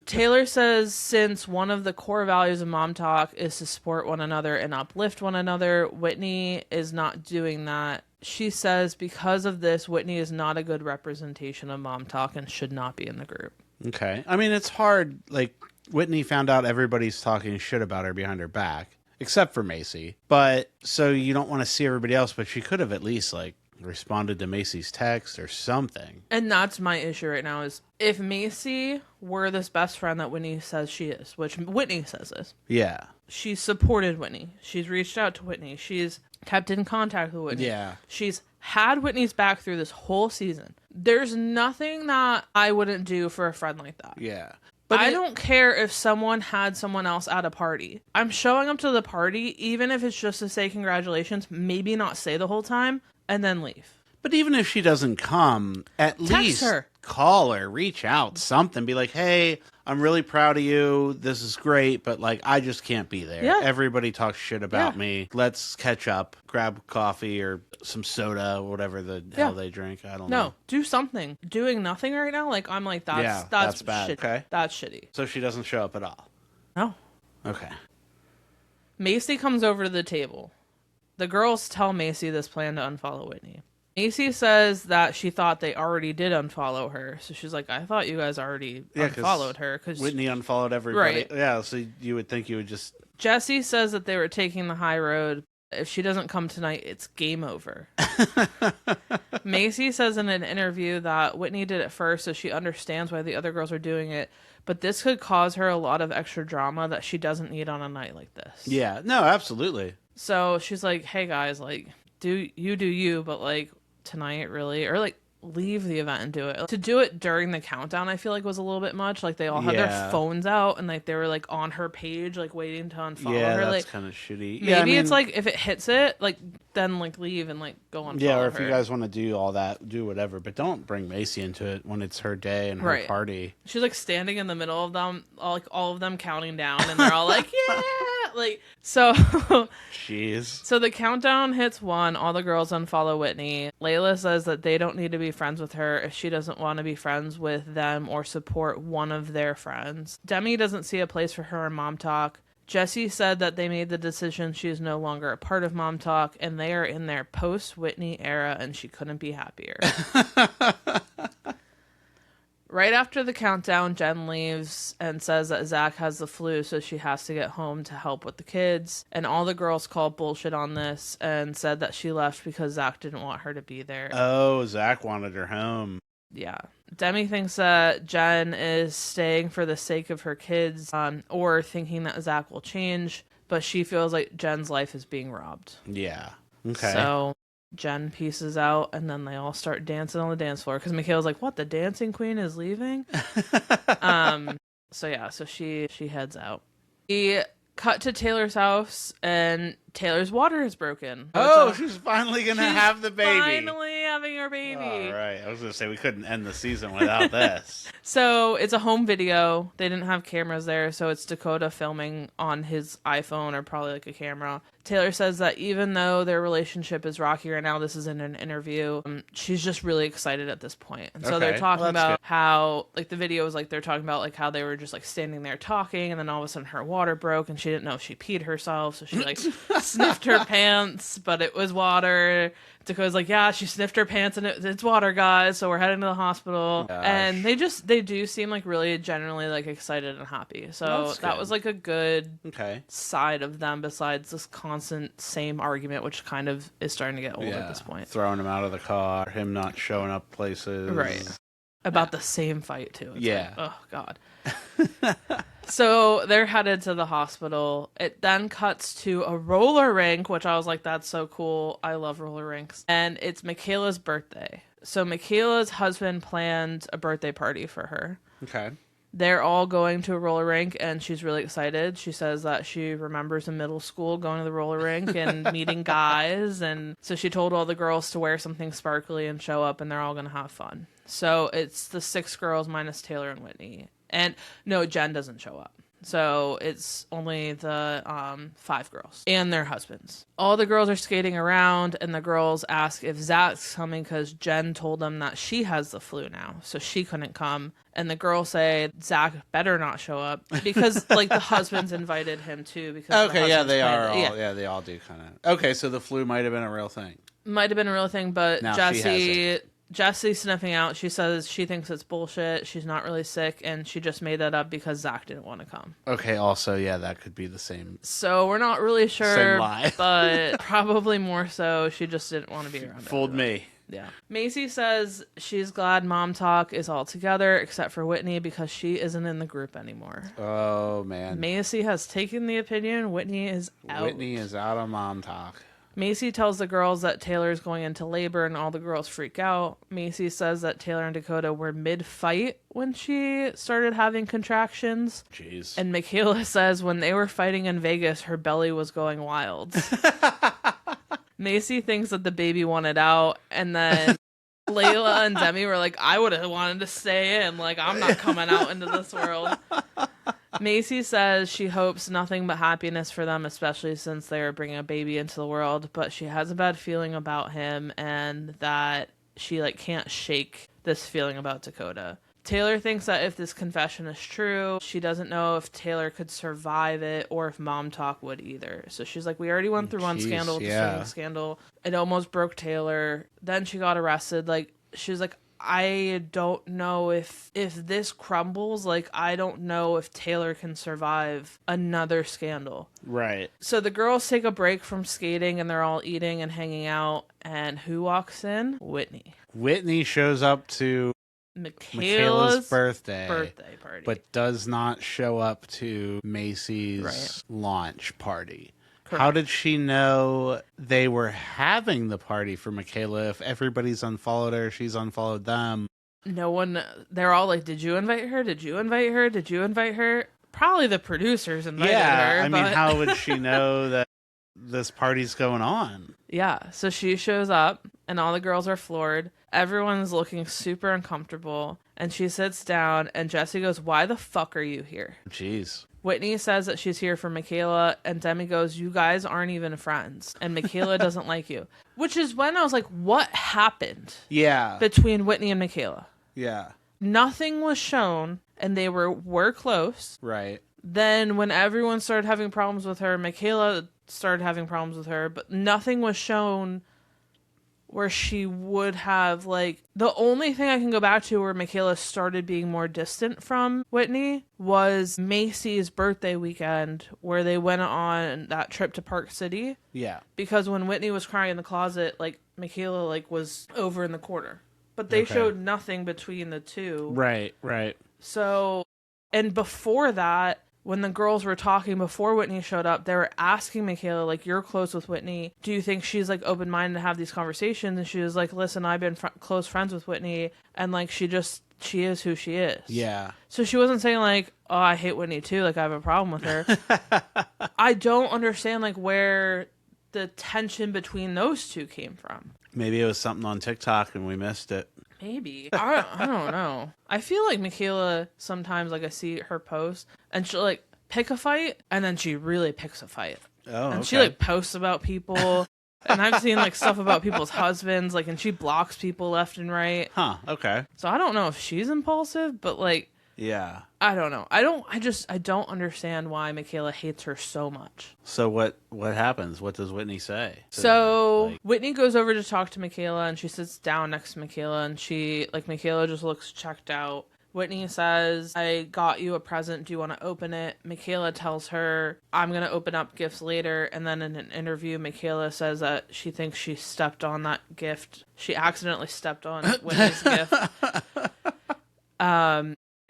Taylor says since one of the core values of MomTok is to support one another and uplift one another, Whitney is not doing that. She says because of this, Whitney is not a good representation of MomTok and should not be in the group. Okay. I mean, it's hard. Like, Whitney found out everybody's talking shit about her behind her back, except for Mayci. But, so you don't want to see everybody else, but she could have at least, like, responded to Macy's text or something. And that's my issue right now is if Mayci were this best friend that Whitney says she is, which Whitney says is. Yeah. She's supported Whitney. She's reached out to Whitney. She's kept in contact with Whitney. Yeah. She's had Whitney's back through this whole season. There's nothing that I wouldn't do for a friend like that. Yeah. But I don't care if someone had someone else at a party. I'm showing up to the party, even if it's just to say congratulations, maybe not say the whole time, and then leave. But even if she doesn't come, at least call her, reach out, something. Be like, hey, I'm really proud of you. This is great, but like, I just can't be there. Yeah. Everybody talks shit about me. Let's catch up, grab coffee or some soda, whatever the hell they drink. I don't know. No, do something. Doing nothing right now, like, I'm like, that's bad. Shitty. Okay. That's shitty. So she doesn't show up at all? No. Okay. Mayci comes over to the table. The girls tell Mayci this plan to unfollow Whitney. Mayci says that she thought they already did unfollow her. So she's like, I thought you guys already unfollowed her. Cause Whitney unfollowed everybody. Right. Yeah, so you would think you would just... Jesse says that they were taking the high road. If she doesn't come tonight, it's game over. Mayci says in an interview that Whitney did it first, so she understands why the other girls are doing it. But this could cause her a lot of extra drama that she doesn't need on a night like this. Yeah, no, absolutely. So she's like, hey guys, like, do you, but like, tonight really? Or like, leave the event and do it. To do it during the countdown, I feel like was a little bit much. Like, they all had their phones out and like they were like on her page, like waiting to unfollow her. Yeah, that's like, kind of shitty. Maybe it's like, if it hits it, like, then like leave and like go unfollow her. Yeah, or if you guys want to do all that, do whatever. But don't bring Mayci into it when it's her day and her party. She's like standing in the middle of them, all of them counting down, and they're all like, yeah! Like, so jeez. So the countdown hits 1. All the girls unfollow Whitney. Layla says that they don't need to be friends with her if she doesn't want to be friends with them or support one of their friends. Demi doesn't see a place for her in MomTok. Jesse said that they made the decision she is no longer a part of MomTok, and they are in their post-Whitney era, and she couldn't be happier. Right after the countdown, Jen leaves and says that Zach has the flu, so she has to get home to help with the kids. And all the girls called bullshit on this and said that she left because Zach didn't want her to be there. Oh, Zach wanted her home. Yeah. Demi thinks that Jen is staying for the sake of her kids, or thinking that Zach will change, but she feels like Jen's life is being robbed. Yeah. Okay. So Jen pieces out, and then they all start dancing on the dance floor because Mikayla's like, what, the dancing queen is leaving? So she heads out. We cut to Taylor's house, and Taylor's water is broken. Oh, she's finally going to have the baby. Finally having her baby. All right. I was going to say, we couldn't end the season without this. So it's a home video. They didn't have cameras there, so it's Dakota filming on his iPhone or probably like a camera. Taylor says that even though their relationship is rocky right now, this isn't an interview. She's just really excited at this point. And so they're talking about how, like, the video is like, they're talking about like how they were just like standing there talking, and then all of a sudden her water broke and she didn't know if she peed herself. So she like sniffed her pants, but it was water. Dakota's like, yeah, she sniffed her pants and it's water, guys. So we're heading to the hospital. Gosh. And they do seem like really genuinely like excited and happy. So that was like a good side of them besides this constant same argument, which kind of is starting to get old at this point. Throwing him out of the car, him not showing up places. Right. About the same fight too. It's like, oh God. So they're headed to the hospital. It then cuts to a roller rink, which I was like, that's so cool. I love roller rinks. And it's Mikayla's birthday. So Mikayla's husband planned a birthday party for her. Okay. They're all going to a roller rink, and she's really excited. She says that she remembers in middle school going to the roller rink and meeting guys. And so she told all the girls to wear something sparkly and show up, and they're all going to have fun. So it's the 6 girls minus Taylor and Whitney. And no, Jen doesn't show up. So it's only the 5 girls and their husbands. All the girls are skating around, and the girls ask if Zach's coming because Jen told them that she has the flu now, so she couldn't come. And the girls say Zach better not show up because like the husbands invited him too. Because okay, yeah, they are all, yeah, they all do kind of. Okay, so the flu might have been a real thing. Might have been a real thing, but now Jesse's sniffing out. She says she thinks it's bullshit. She's not really sick, and she just made that up because Zach didn't want to come. Okay, also, yeah, that could be the same. So we're not really sure, same lie. but probably more so she just didn't want to be around. Fooled me. Yeah. Mayci says she's glad MomTok is all together except for Whitney because she isn't in the group anymore. Oh, man. Mayci has taken the opinion. Whitney is out. Whitney is out of MomTok. Mayci tells the girls that Taylor is going into labor, and all the girls freak out. Mayci says that Taylor and Dakota were mid-fight when she started having contractions. Jeez. And Mikayla says when they were fighting in Vegas, her belly was going wild. Mayci thinks that the baby wanted out, and then Layla and Demi were like, I would have wanted to stay in. Like, I'm not coming out into this world. Mayci says she hopes nothing but happiness for them, especially since they are bringing a baby into the world, but she has a bad feeling about him and that she like can't shake this feeling about Dakota. Taylor thinks that if this confession is true, she doesn't know if Taylor could survive it or if MomTok would either. So she's like, we already went through one scandal, the scandal. It almost broke Taylor. Then she got arrested. Like, she's like, I don't know if this crumbles, like, I don't know if Taylor can survive another scandal. Right. So the girls take a break from skating and they're all eating and hanging out. And who walks in? Whitney. Whitney shows up to Mikayla's birthday party, but does not show up to Macy's launch party. Correct. How did she know they were having the party for Mikayla if everybody's unfollowed her, she's unfollowed them? No one, they're all like, did you invite her? Did you invite her? Did you invite her? Probably the producers invited her. Yeah, I mean, how would she know that this party's going on? Yeah, so she shows up and all the girls are floored. Everyone's looking super uncomfortable and she sits down and Jesse goes, why the fuck are you here? Jeez. Whitney says that she's here for Mikayla, and Demi goes, you guys aren't even friends, and Mikayla doesn't like you. Which is when I was like, what happened between Whitney and Mikayla? Yeah. Nothing was shown, and they were close. Right. Then when everyone started having problems with her, Mikayla started having problems with her, but nothing was shown where she would have, like, the only thing I can go back to where Mikayla started being more distant from Whitney was Macy's birthday weekend where they went on that trip to Park City. Yeah. Because when Whitney was crying in the closet, like, Mikayla, like, was over in the corner. But they showed nothing between the two. Right, right. So, and before that, when the girls were talking before Whitney showed up, they were asking Mikayla, like, you're close with Whitney. Do you think she's, like, open-minded to have these conversations? And she was like, listen, I've been close friends with Whitney. And, like, she is who she is. Yeah. So she wasn't saying, like, oh, I hate Whitney, too. Like, I have a problem with her. I don't understand, like, where the tension between those two came from. Maybe it was something on TikTok and we missed it. Maybe. I don't know. I feel like Mikayla, sometimes, like, I see her post, and she'll, like, pick a fight, and then she really picks a fight. Oh, and she, like, posts about people, and I've seen, like, stuff about people's husbands, like, and she blocks people left and right. Huh, okay. So I don't know if she's impulsive, but, like, yeah. I don't know. I don't understand why Mikayla hates her so much. So what happens? What does Whitney say? So Whitney goes over to talk to Mikayla, and she sits down next to Mikayla, and Mikayla just looks checked out. Whitney says, I got you a present. Do you want to open it? Mikayla tells her, I'm going to open up gifts later. And then in an interview, Mikayla says that she thinks she stepped on that gift. She accidentally stepped on Whitney's gift.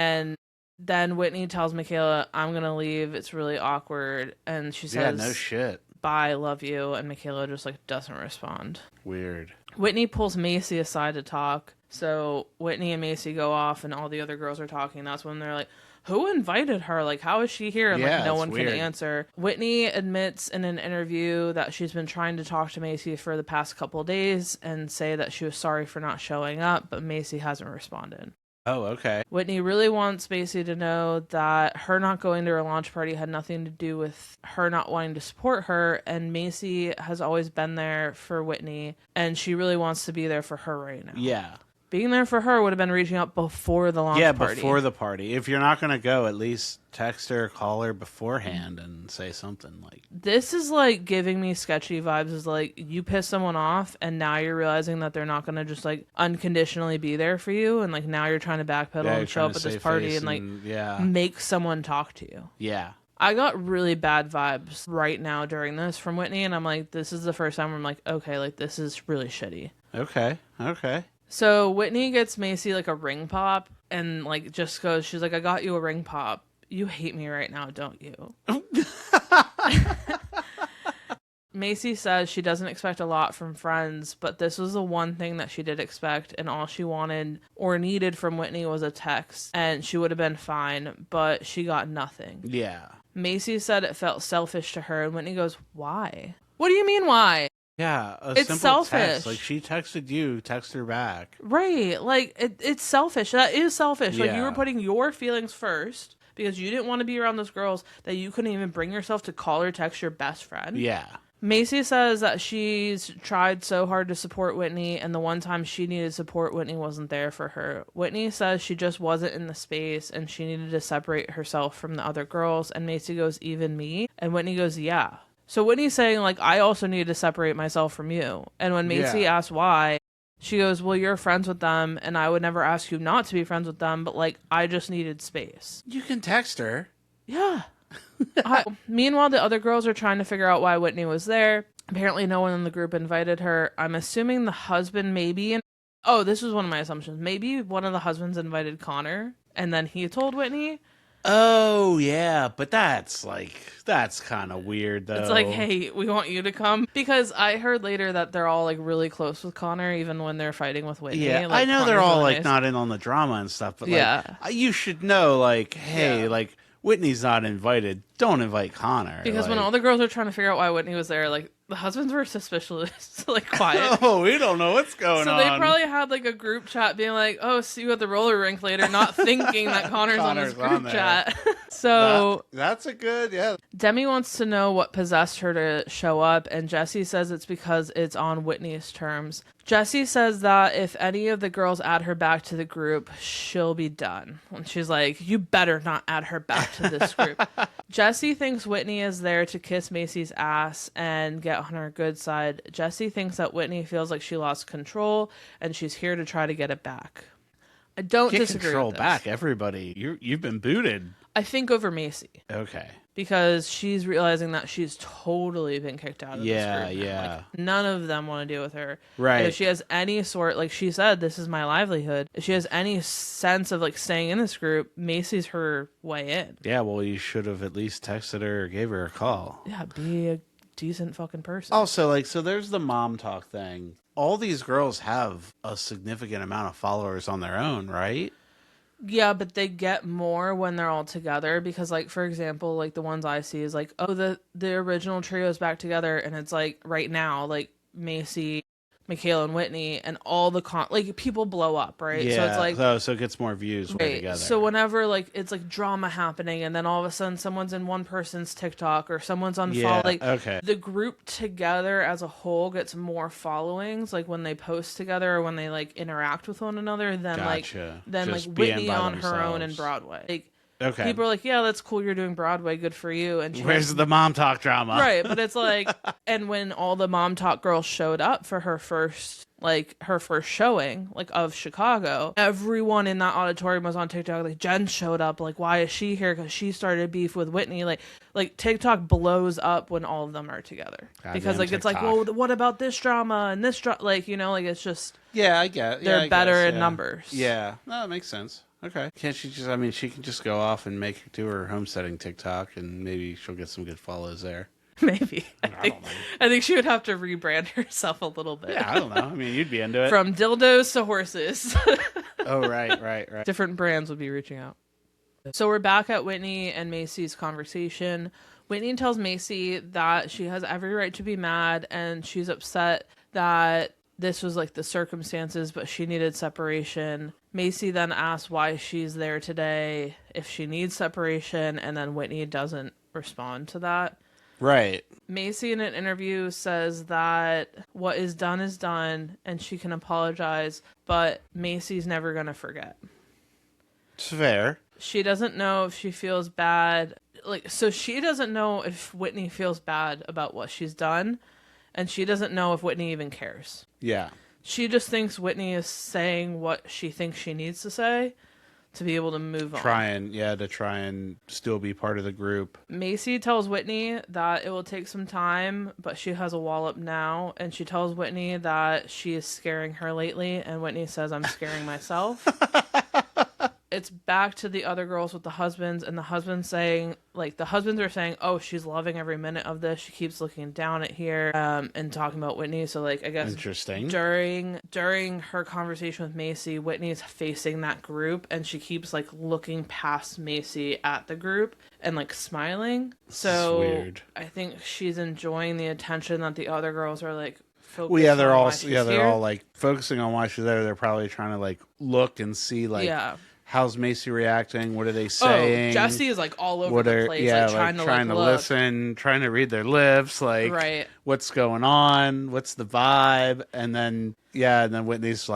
And then Whitney tells Mikayla, I'm going to leave. It's really awkward. And she says, yeah, no shit. Bye, love you. And Mikayla just, like, doesn't respond. Weird. Whitney pulls Mayci aside to talk. So Whitney and Mayci go off and all the other girls are talking. That's when they're like, who invited her? Like, how is she here? And like, no one can answer. Whitney admits in an interview that she's been trying to talk to Mayci for the past couple of days and say that she was sorry for not showing up, but Mayci hasn't responded. Oh, okay. Whitney really wants Mayci to know that her not going to her launch party had nothing to do with her not wanting to support her, and Mayci has always been there for Whitney, and she really wants to be there for her right now. Yeah. Being there for her would have been reaching out before the launch party. Yeah, before the party. If you're not going to go, at least text her or call her beforehand and say something like... This is like giving me sketchy vibes. Is like you piss someone off and now you're realizing that they're not going to just like unconditionally be there for you. And like now you're trying to backpedal and show up at this party and like make someone talk to you. Yeah. I got really bad vibes right now during this from Whitney. And I'm like, this is the first time where I'm like, okay, like this is really shitty. Okay. So Whitney gets Mayci like a ring pop and like just goes, she's like, I got you a ring pop. You hate me right now, don't you? Mayci says she doesn't expect a lot from friends, but this was the one thing that she did expect, and all she wanted or needed from Whitney was a text, and she would have been fine, but she got nothing. Yeah. Mayci said it felt selfish to her, and Whitney goes, why? What do you mean, why? Yeah, it's simple selfish. Text. Like, she texted you, text her back. Right. Like, it's selfish. That is selfish. Yeah. Like, you were putting your feelings first because you didn't want to be around those girls that you couldn't even bring yourself to call or text your best friend. Yeah. Mayci says that she's tried so hard to support Whitney, and the one time she needed support, Whitney wasn't there for her. Whitney says she just wasn't in the space, and she needed to separate herself from the other girls, and Mayci goes, even me? And Whitney goes, yeah. So Whitney's saying, like, I also need to separate myself from you. And when Mayci asks why, she goes, well, you're friends with them, and I would never ask you not to be friends with them, but, like, I just needed space. You can text her. Yeah. Meanwhile, the other girls are trying to figure out why Whitney was there. Apparently, no one in the group invited her. I'm assuming the husband maybe... Oh, this was one of my assumptions. Maybe one of the husbands invited Connor, and then he told Whitney... Oh, yeah, but that's kind of weird, though. It's like, hey, we want you to come. Because I heard later that they're all, like, really close with Connor, even when they're fighting with Whitney. Yeah, like, I know Connor's they're all, really like, nice. Not in on the drama and stuff, but, like, you should know, like, hey, like, Whitney's not invited. Don't invite Connor. Because like... when all the girls were trying to figure out why Whitney was there, like, the husbands were suspicious, like, quiet. Oh, we don't know what's going on. So they probably had, like, a group chat being like, oh, see you at the roller rink later, not thinking that Connor's on this group chat. So... That's a good, yeah. Demi wants to know what possessed her to show up, and Jessie says it's because it's on Whitney's terms. Jessie says that if any of the girls add her back to the group, she'll be done. And she's like, you better not add her back to this group. Jessie thinks Whitney is there to kiss Macy's ass and get on her good side. Jessie thinks that Whitney feels like she lost control, and she's here to try to get it back. I don't disagree control with this. Back, everybody. You've been booted. I think over Mayci. Okay. Because she's realizing that she's totally been kicked out of this group. Yeah. Like, none of them want to deal with her. Right. If she has any sort, like she said, this is my livelihood. If she has any sense of like staying in this group, Macy's her way in. Yeah, well, you should have at least texted her or gave her a call. Yeah, be a decent fucking person. Also, like, so there's the MomTok thing. All these girls have a significant amount of followers on their own, right? Yeah, but they get more when they're all together because, like, for example, like the ones I see is like, oh, the original trio is back together, and it's like right now, like Mayci, Mikayla, and Whitney, and all the like people blow up, right? Yeah, so it's like so it gets more views when together. So whenever like it's like drama happening, and then all of a sudden someone's in one person's TikTok or someone's unfollowed, like the group together as a whole gets more followings, like when they post together or when they like interact with one another, than like Whitney on her own in Broadway. Like, people are like, yeah, that's cool, you're doing Broadway, good for you. And where's the MomTok drama? Right, but it's like, and when all the MomTok girls showed up for her first showing, like, of Chicago, everyone in that auditorium was on TikTok, like, Jen showed up, like, why is she here? Because she started beef with Whitney. Like TikTok blows up when all of them are together. Because, like, TikTok. It's like, well, what about this drama and this drama? Like, you know, like, it's just... Yeah, I get it. They're better in numbers. Yeah, no, that makes sense. Okay. Can't she just, I mean, she can just go off and do her homesteading TikTok, and maybe she'll get some good follows there. Maybe. I think she would have to rebrand herself a little bit. Yeah, I don't know. I mean, you'd be into it. From dildos to horses. Oh, right. Different brands would be reaching out. So we're back at Whitney and Macy's conversation. Whitney tells Mayci that she has every right to be mad, and she's upset that this was like the circumstances, but she needed separation. Mayci then asks why she's there today, if she needs separation, and then Whitney doesn't respond to that. Right. Mayci in an interview says that what is done, and she can apologize, but Macy's never going to forget. It's fair. She doesn't know if she feels bad. So she doesn't know if Whitney feels bad about what she's done, and she doesn't know if Whitney even cares. Yeah. She just thinks Whitney is saying what she thinks she needs to say to be able to move on. To try and still be part of the group. Mayci tells Whitney that it will take some time, but she has a wall up now, and she tells Whitney that she is scaring her lately, and Whitney says, I'm scaring myself. It's back to the other girls with the husbands, and the husbands are saying, oh, she's loving every minute of this. She keeps looking down at here, and talking about Whitney. So, I guess interesting. During her conversation with Mayci, Whitney's facing that group, and she keeps looking past Mayci at the group and smiling. So weird. I think she's enjoying the attention that the other girls are focused well, yeah, on they're all here. all focusing on why she's there. They're probably trying to look and see how's Mayci reacting? What are they saying? Oh, Jesse is all over the place, trying to listen, trying to read their lips, right. What's going on? What's the vibe? And then Whitney's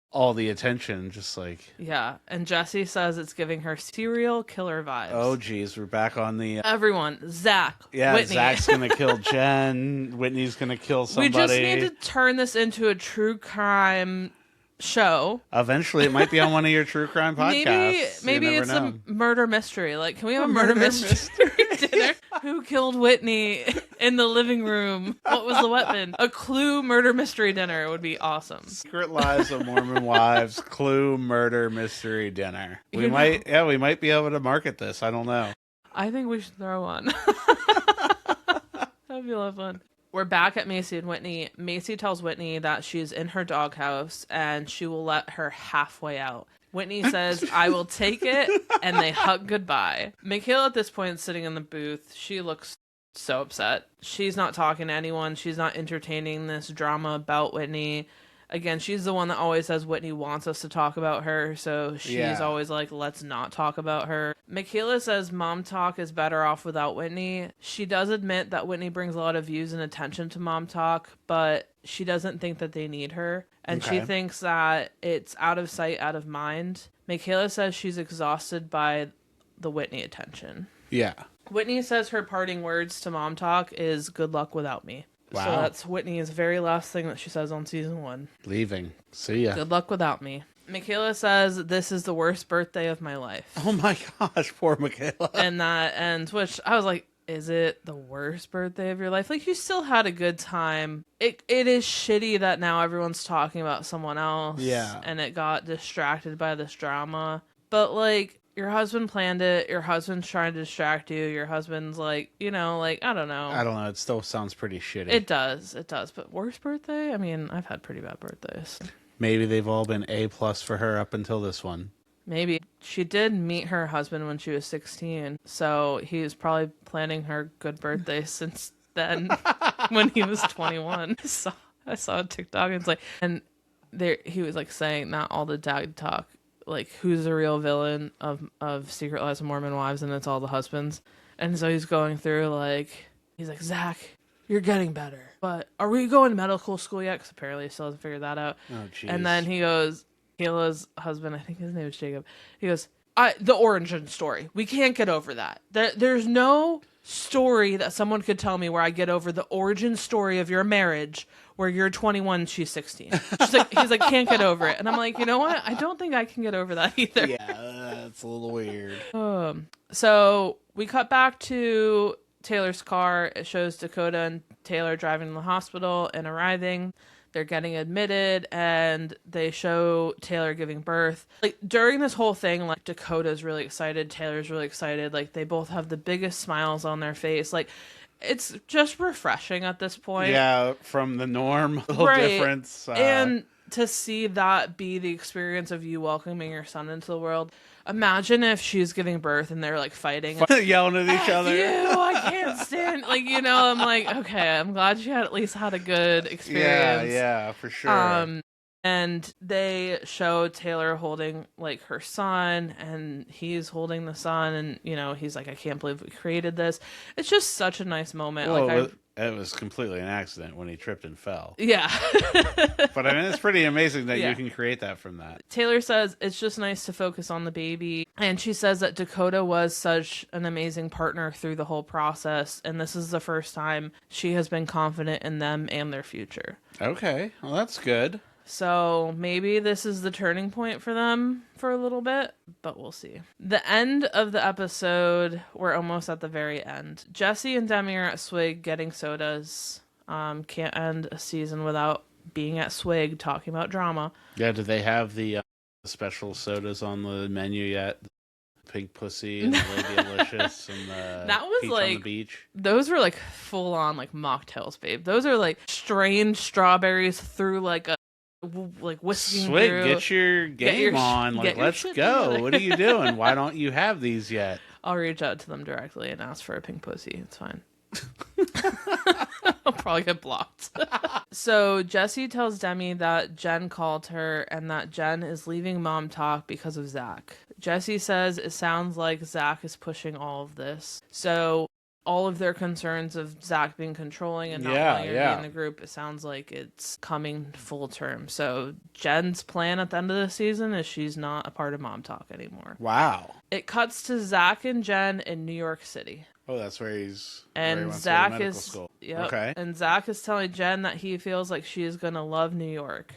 all the attention, just yeah. And Jesse says it's giving her serial killer vibes. Oh, geez, we're back on the everyone. Zach, yeah, Whitney. Zach's gonna kill Jen. Whitney's gonna kill somebody. We just need to turn this into a true crime show. Eventually, it might be on one of your true crime podcasts. Maybe it's a murder mystery. Can we have a murder mystery dinner? Who killed Whitney in the living room? What was the weapon? A Clue murder mystery dinner would be awesome. Secret Lives of Mormon Wives Clue murder mystery dinner. We might be able to market this. I don't know. I think we should throw one. That'd be a lot of fun. We're back at Mayci and Whitney. Mayci tells Whitney that she's in her doghouse and she will let her halfway out. Whitney says, I will take it, and they hug goodbye. Mikayla at this point is sitting in the booth. She looks so upset. She's not talking to anyone. She's not entertaining this drama about Whitney. Again, she's the one that always says Whitney wants us to talk about her, so she's always let's not talk about her. Mikayla says MomTok is better off without Whitney. She does admit that Whitney brings a lot of views and attention to MomTok, but she doesn't think that they need her, and she thinks that it's out of sight, out of mind. Mikayla says she's exhausted by the Whitney attention. Yeah. Whitney says her parting words to MomTok is good luck without me. Wow. So that's Whitney's very last thing that she says on season 1. Leaving. See ya. Good luck without me. Mikayla says, this is the worst birthday of my life. Oh my gosh, poor Mikayla. And that ends, which I was like, is it the worst birthday of your life? You still had a good time. It is shitty that now everyone's talking about someone else. Yeah. And it got distracted by this drama. But your husband planned it. Your husband's trying to distract you. Your husband's I don't know. I don't know. It still sounds pretty shitty. It does. But worst birthday? I mean, I've had pretty bad birthdays. Maybe they've all been A+ for her up until this one. Maybe. She did meet her husband when she was 16. So he was probably planning her good birthday since then when he was 21. I saw a TikTok and he was saying not all the dad talk. Who's the real villain of Secret Lives of Mormon Wives, and it's all the husbands. And so he's going through, he's like, Zach, you're getting better. But are we going to medical school yet? Because apparently he still hasn't figured that out. Oh, jeez. And then he goes, Kayla's husband, I think his name is Jacob, he goes, the origin story. We can't get over that. There's no story that someone could tell me where I get over the origin story of your marriage where you're 21, she's 16. He's like, can't get over it. And I'm like, you know what? I don't think I can get over that either. Yeah, that's a little weird. So we cut back to Taylor's car. It shows Dakota and Taylor driving to the hospital and arriving. They're getting admitted, and they show Taylor giving birth. During this whole thing, Dakota's really excited, Taylor's really excited. They both have the biggest smiles on their face. It's just refreshing at this point. Yeah, from the norm, little difference. And to see that be the experience of you welcoming your son into the world. Imagine if she's giving birth and they're fighting. Yelling at each other. I can't stand. I'm okay, I'm glad she at least had a good experience. Yeah, for sure. And they show Taylor holding like her son, and he's holding the son, and he's like, I can't believe we created this. It's just such a nice moment. Well, it was completely an accident when he tripped and fell. Yeah. But I mean, it's pretty amazing that you can create that from that. Taylor says it's just nice to focus on the baby. And she says that Dakota was such an amazing partner through the whole process. And this is the first time she has been confident in them and their future. Okay. Well, that's good. So maybe this is the turning point for them for a little bit, but we'll see. The end of the episode, we're almost at the very end. Jesse and Demi are at Swig getting sodas. Can't end a season without being at Swig talking about drama. Yeah, do they have the special sodas on the menu yet? Pink Pussy and the Lady Delicious and the that was Peach like, on the Beach. Those were like full on like mocktails, babe. Those are like strained strawberries through like a whisking Swig, through. get your game on. Like, let's go. Together. What are you doing? Why don't you have these yet? I'll reach out to them directly and ask for a pink pussy. It's fine. I'll probably get blocked. So Jesse tells Demi that Jen called her and that Jen is leaving MomTok because of Zach. Jesse says it sounds like Zach is pushing all of this. So all of their concerns of Zach being controlling and not wanting her to be in the group, it sounds like it's coming full term. So Jen's plan at the end of the season is she's not a part of MomTok anymore. Wow. It cuts to Zach and Jen in New York City. Oh, that's where he's. And where he Zach is. School. Yep. Okay. And Zach is telling Jen that he feels like she is going to love New York.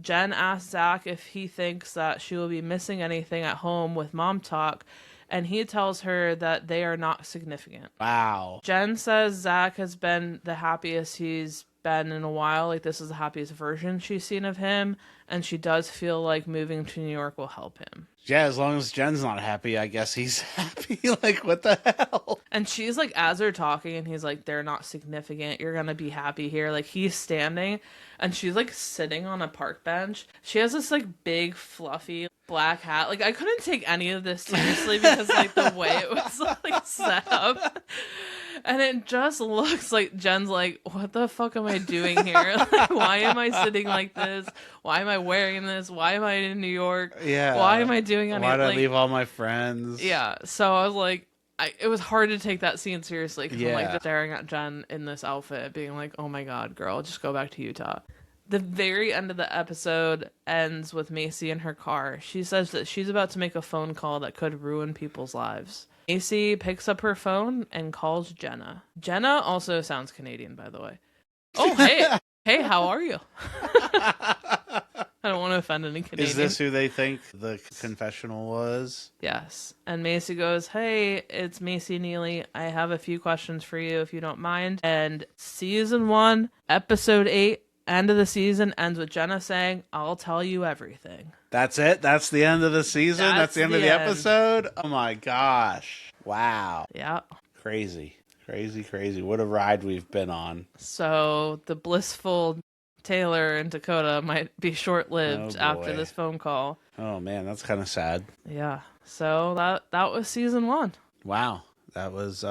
Jen asks Zach if he thinks that she will be missing anything at home with MomTok, and he tells her that they are not significant. Wow. Jen says Zach has been the happiest he's been in a while. Like, this is the happiest version she's seen of him, and she does feel like moving to New York will help him. Yeah, as long as Jen's not happy, I guess he's happy. Like, what the hell? And she's like, as they're talking, and he's like, they're not significant. You're going to be happy here. Like, he's standing, and she's like sitting on a park bench. She has this like big, fluffy black hat. Like, I couldn't take any of this seriously because like the way it was like set up. And it just looks like Jen's like, what the fuck am I doing here? Like, why am I sitting like this? Why am I wearing this? Why am I in New York? Yeah. Why am I doing anything? Why did I leave all my friends? Yeah. So I was like, it was hard to take that scene seriously because I'm like just staring at Jen in this outfit being like, oh my God, girl, just go back to Utah. The very end of the episode ends with Mayci in her car. She says that she's about to make a phone call that could ruin people's lives. Mayci picks up her phone and calls Jenna. Jenna also sounds Canadian, by the way. Oh, hey. Hey, how are you? I don't want to offend any Canadians. Is this who they think the confessional was? Yes. And Mayci goes, hey, it's Mayci Neely. I have a few questions for you if you don't mind. And season 1, episode 8, end of the season ends with Jenna saying, I'll tell you everything. That's it? That's the end of the season? That's the end of the episode? Oh my gosh. Wow. Yeah. Crazy. Crazy, crazy. What a ride we've been on. So the blissful Taylor and Dakota might be short-lived after this phone call. Oh man, that's kind of sad. Yeah. So that was season 1. Wow. That was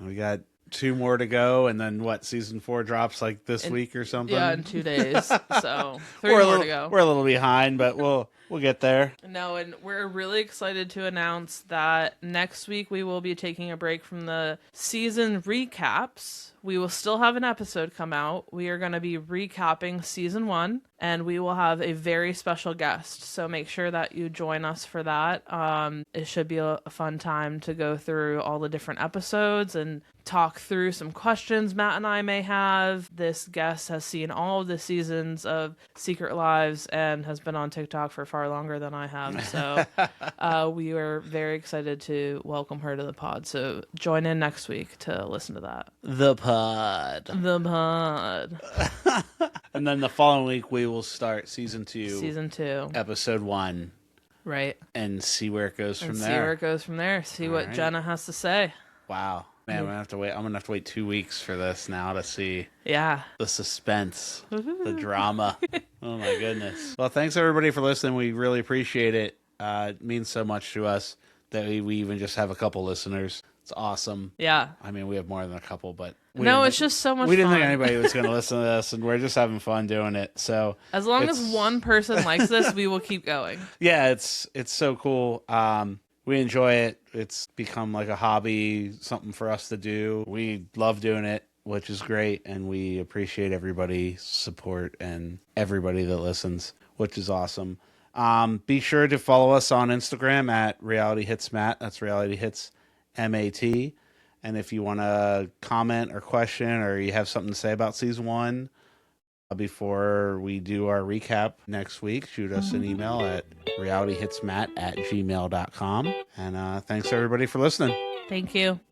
we got 2 more to go, and then what, season 4 drops like this week or something? Yeah, in 2 days. So 3 more to go. We're a little behind, but we'll get there. No, and we're really excited to announce that next week we will be taking a break from the season recaps. We will still have an episode come out. We are going to be recapping season 1, and we will have a very special guest. So make sure that you join us for that. It should be a fun time to go through all the different episodes and talk through some questions Matt and I may have. This guest has seen all of the seasons of Secret Lives and has been on TikTok for far longer than I have. So we are very excited to welcome her to the pod. So join in next week to listen to that. The pod. And then the following week we will start season 2. Episode 1. Right. And see where it goes from there. See where it goes from there. See what Jenna has to say. Wow. Man, I'm gonna have to wait 2 weeks for this now to see the suspense, the drama. Oh my goodness. Well, thanks everybody for listening. We really appreciate it. It means so much to us that we even just have a couple listeners. It's awesome. Yeah. I mean, we have more than a couple, but it's just so much fun. We didn't think anybody was going to listen to this, and we're just having fun doing it. So as long as one person likes this, we will keep going. Yeah, it's so cool. We enjoy it. It's become like a hobby, something for us to do. We love doing it, which is great, and we appreciate everybody's support and everybody that listens, which is awesome. Be sure to follow us on Instagram at Reality Hits Matt. That's Reality Hits MAT. And if you want to comment or question, or you have something to say about season 1 before we do our recap next week, shoot us an email at realityhitsmatt@gmail.com. And thanks everybody for listening. Thank you.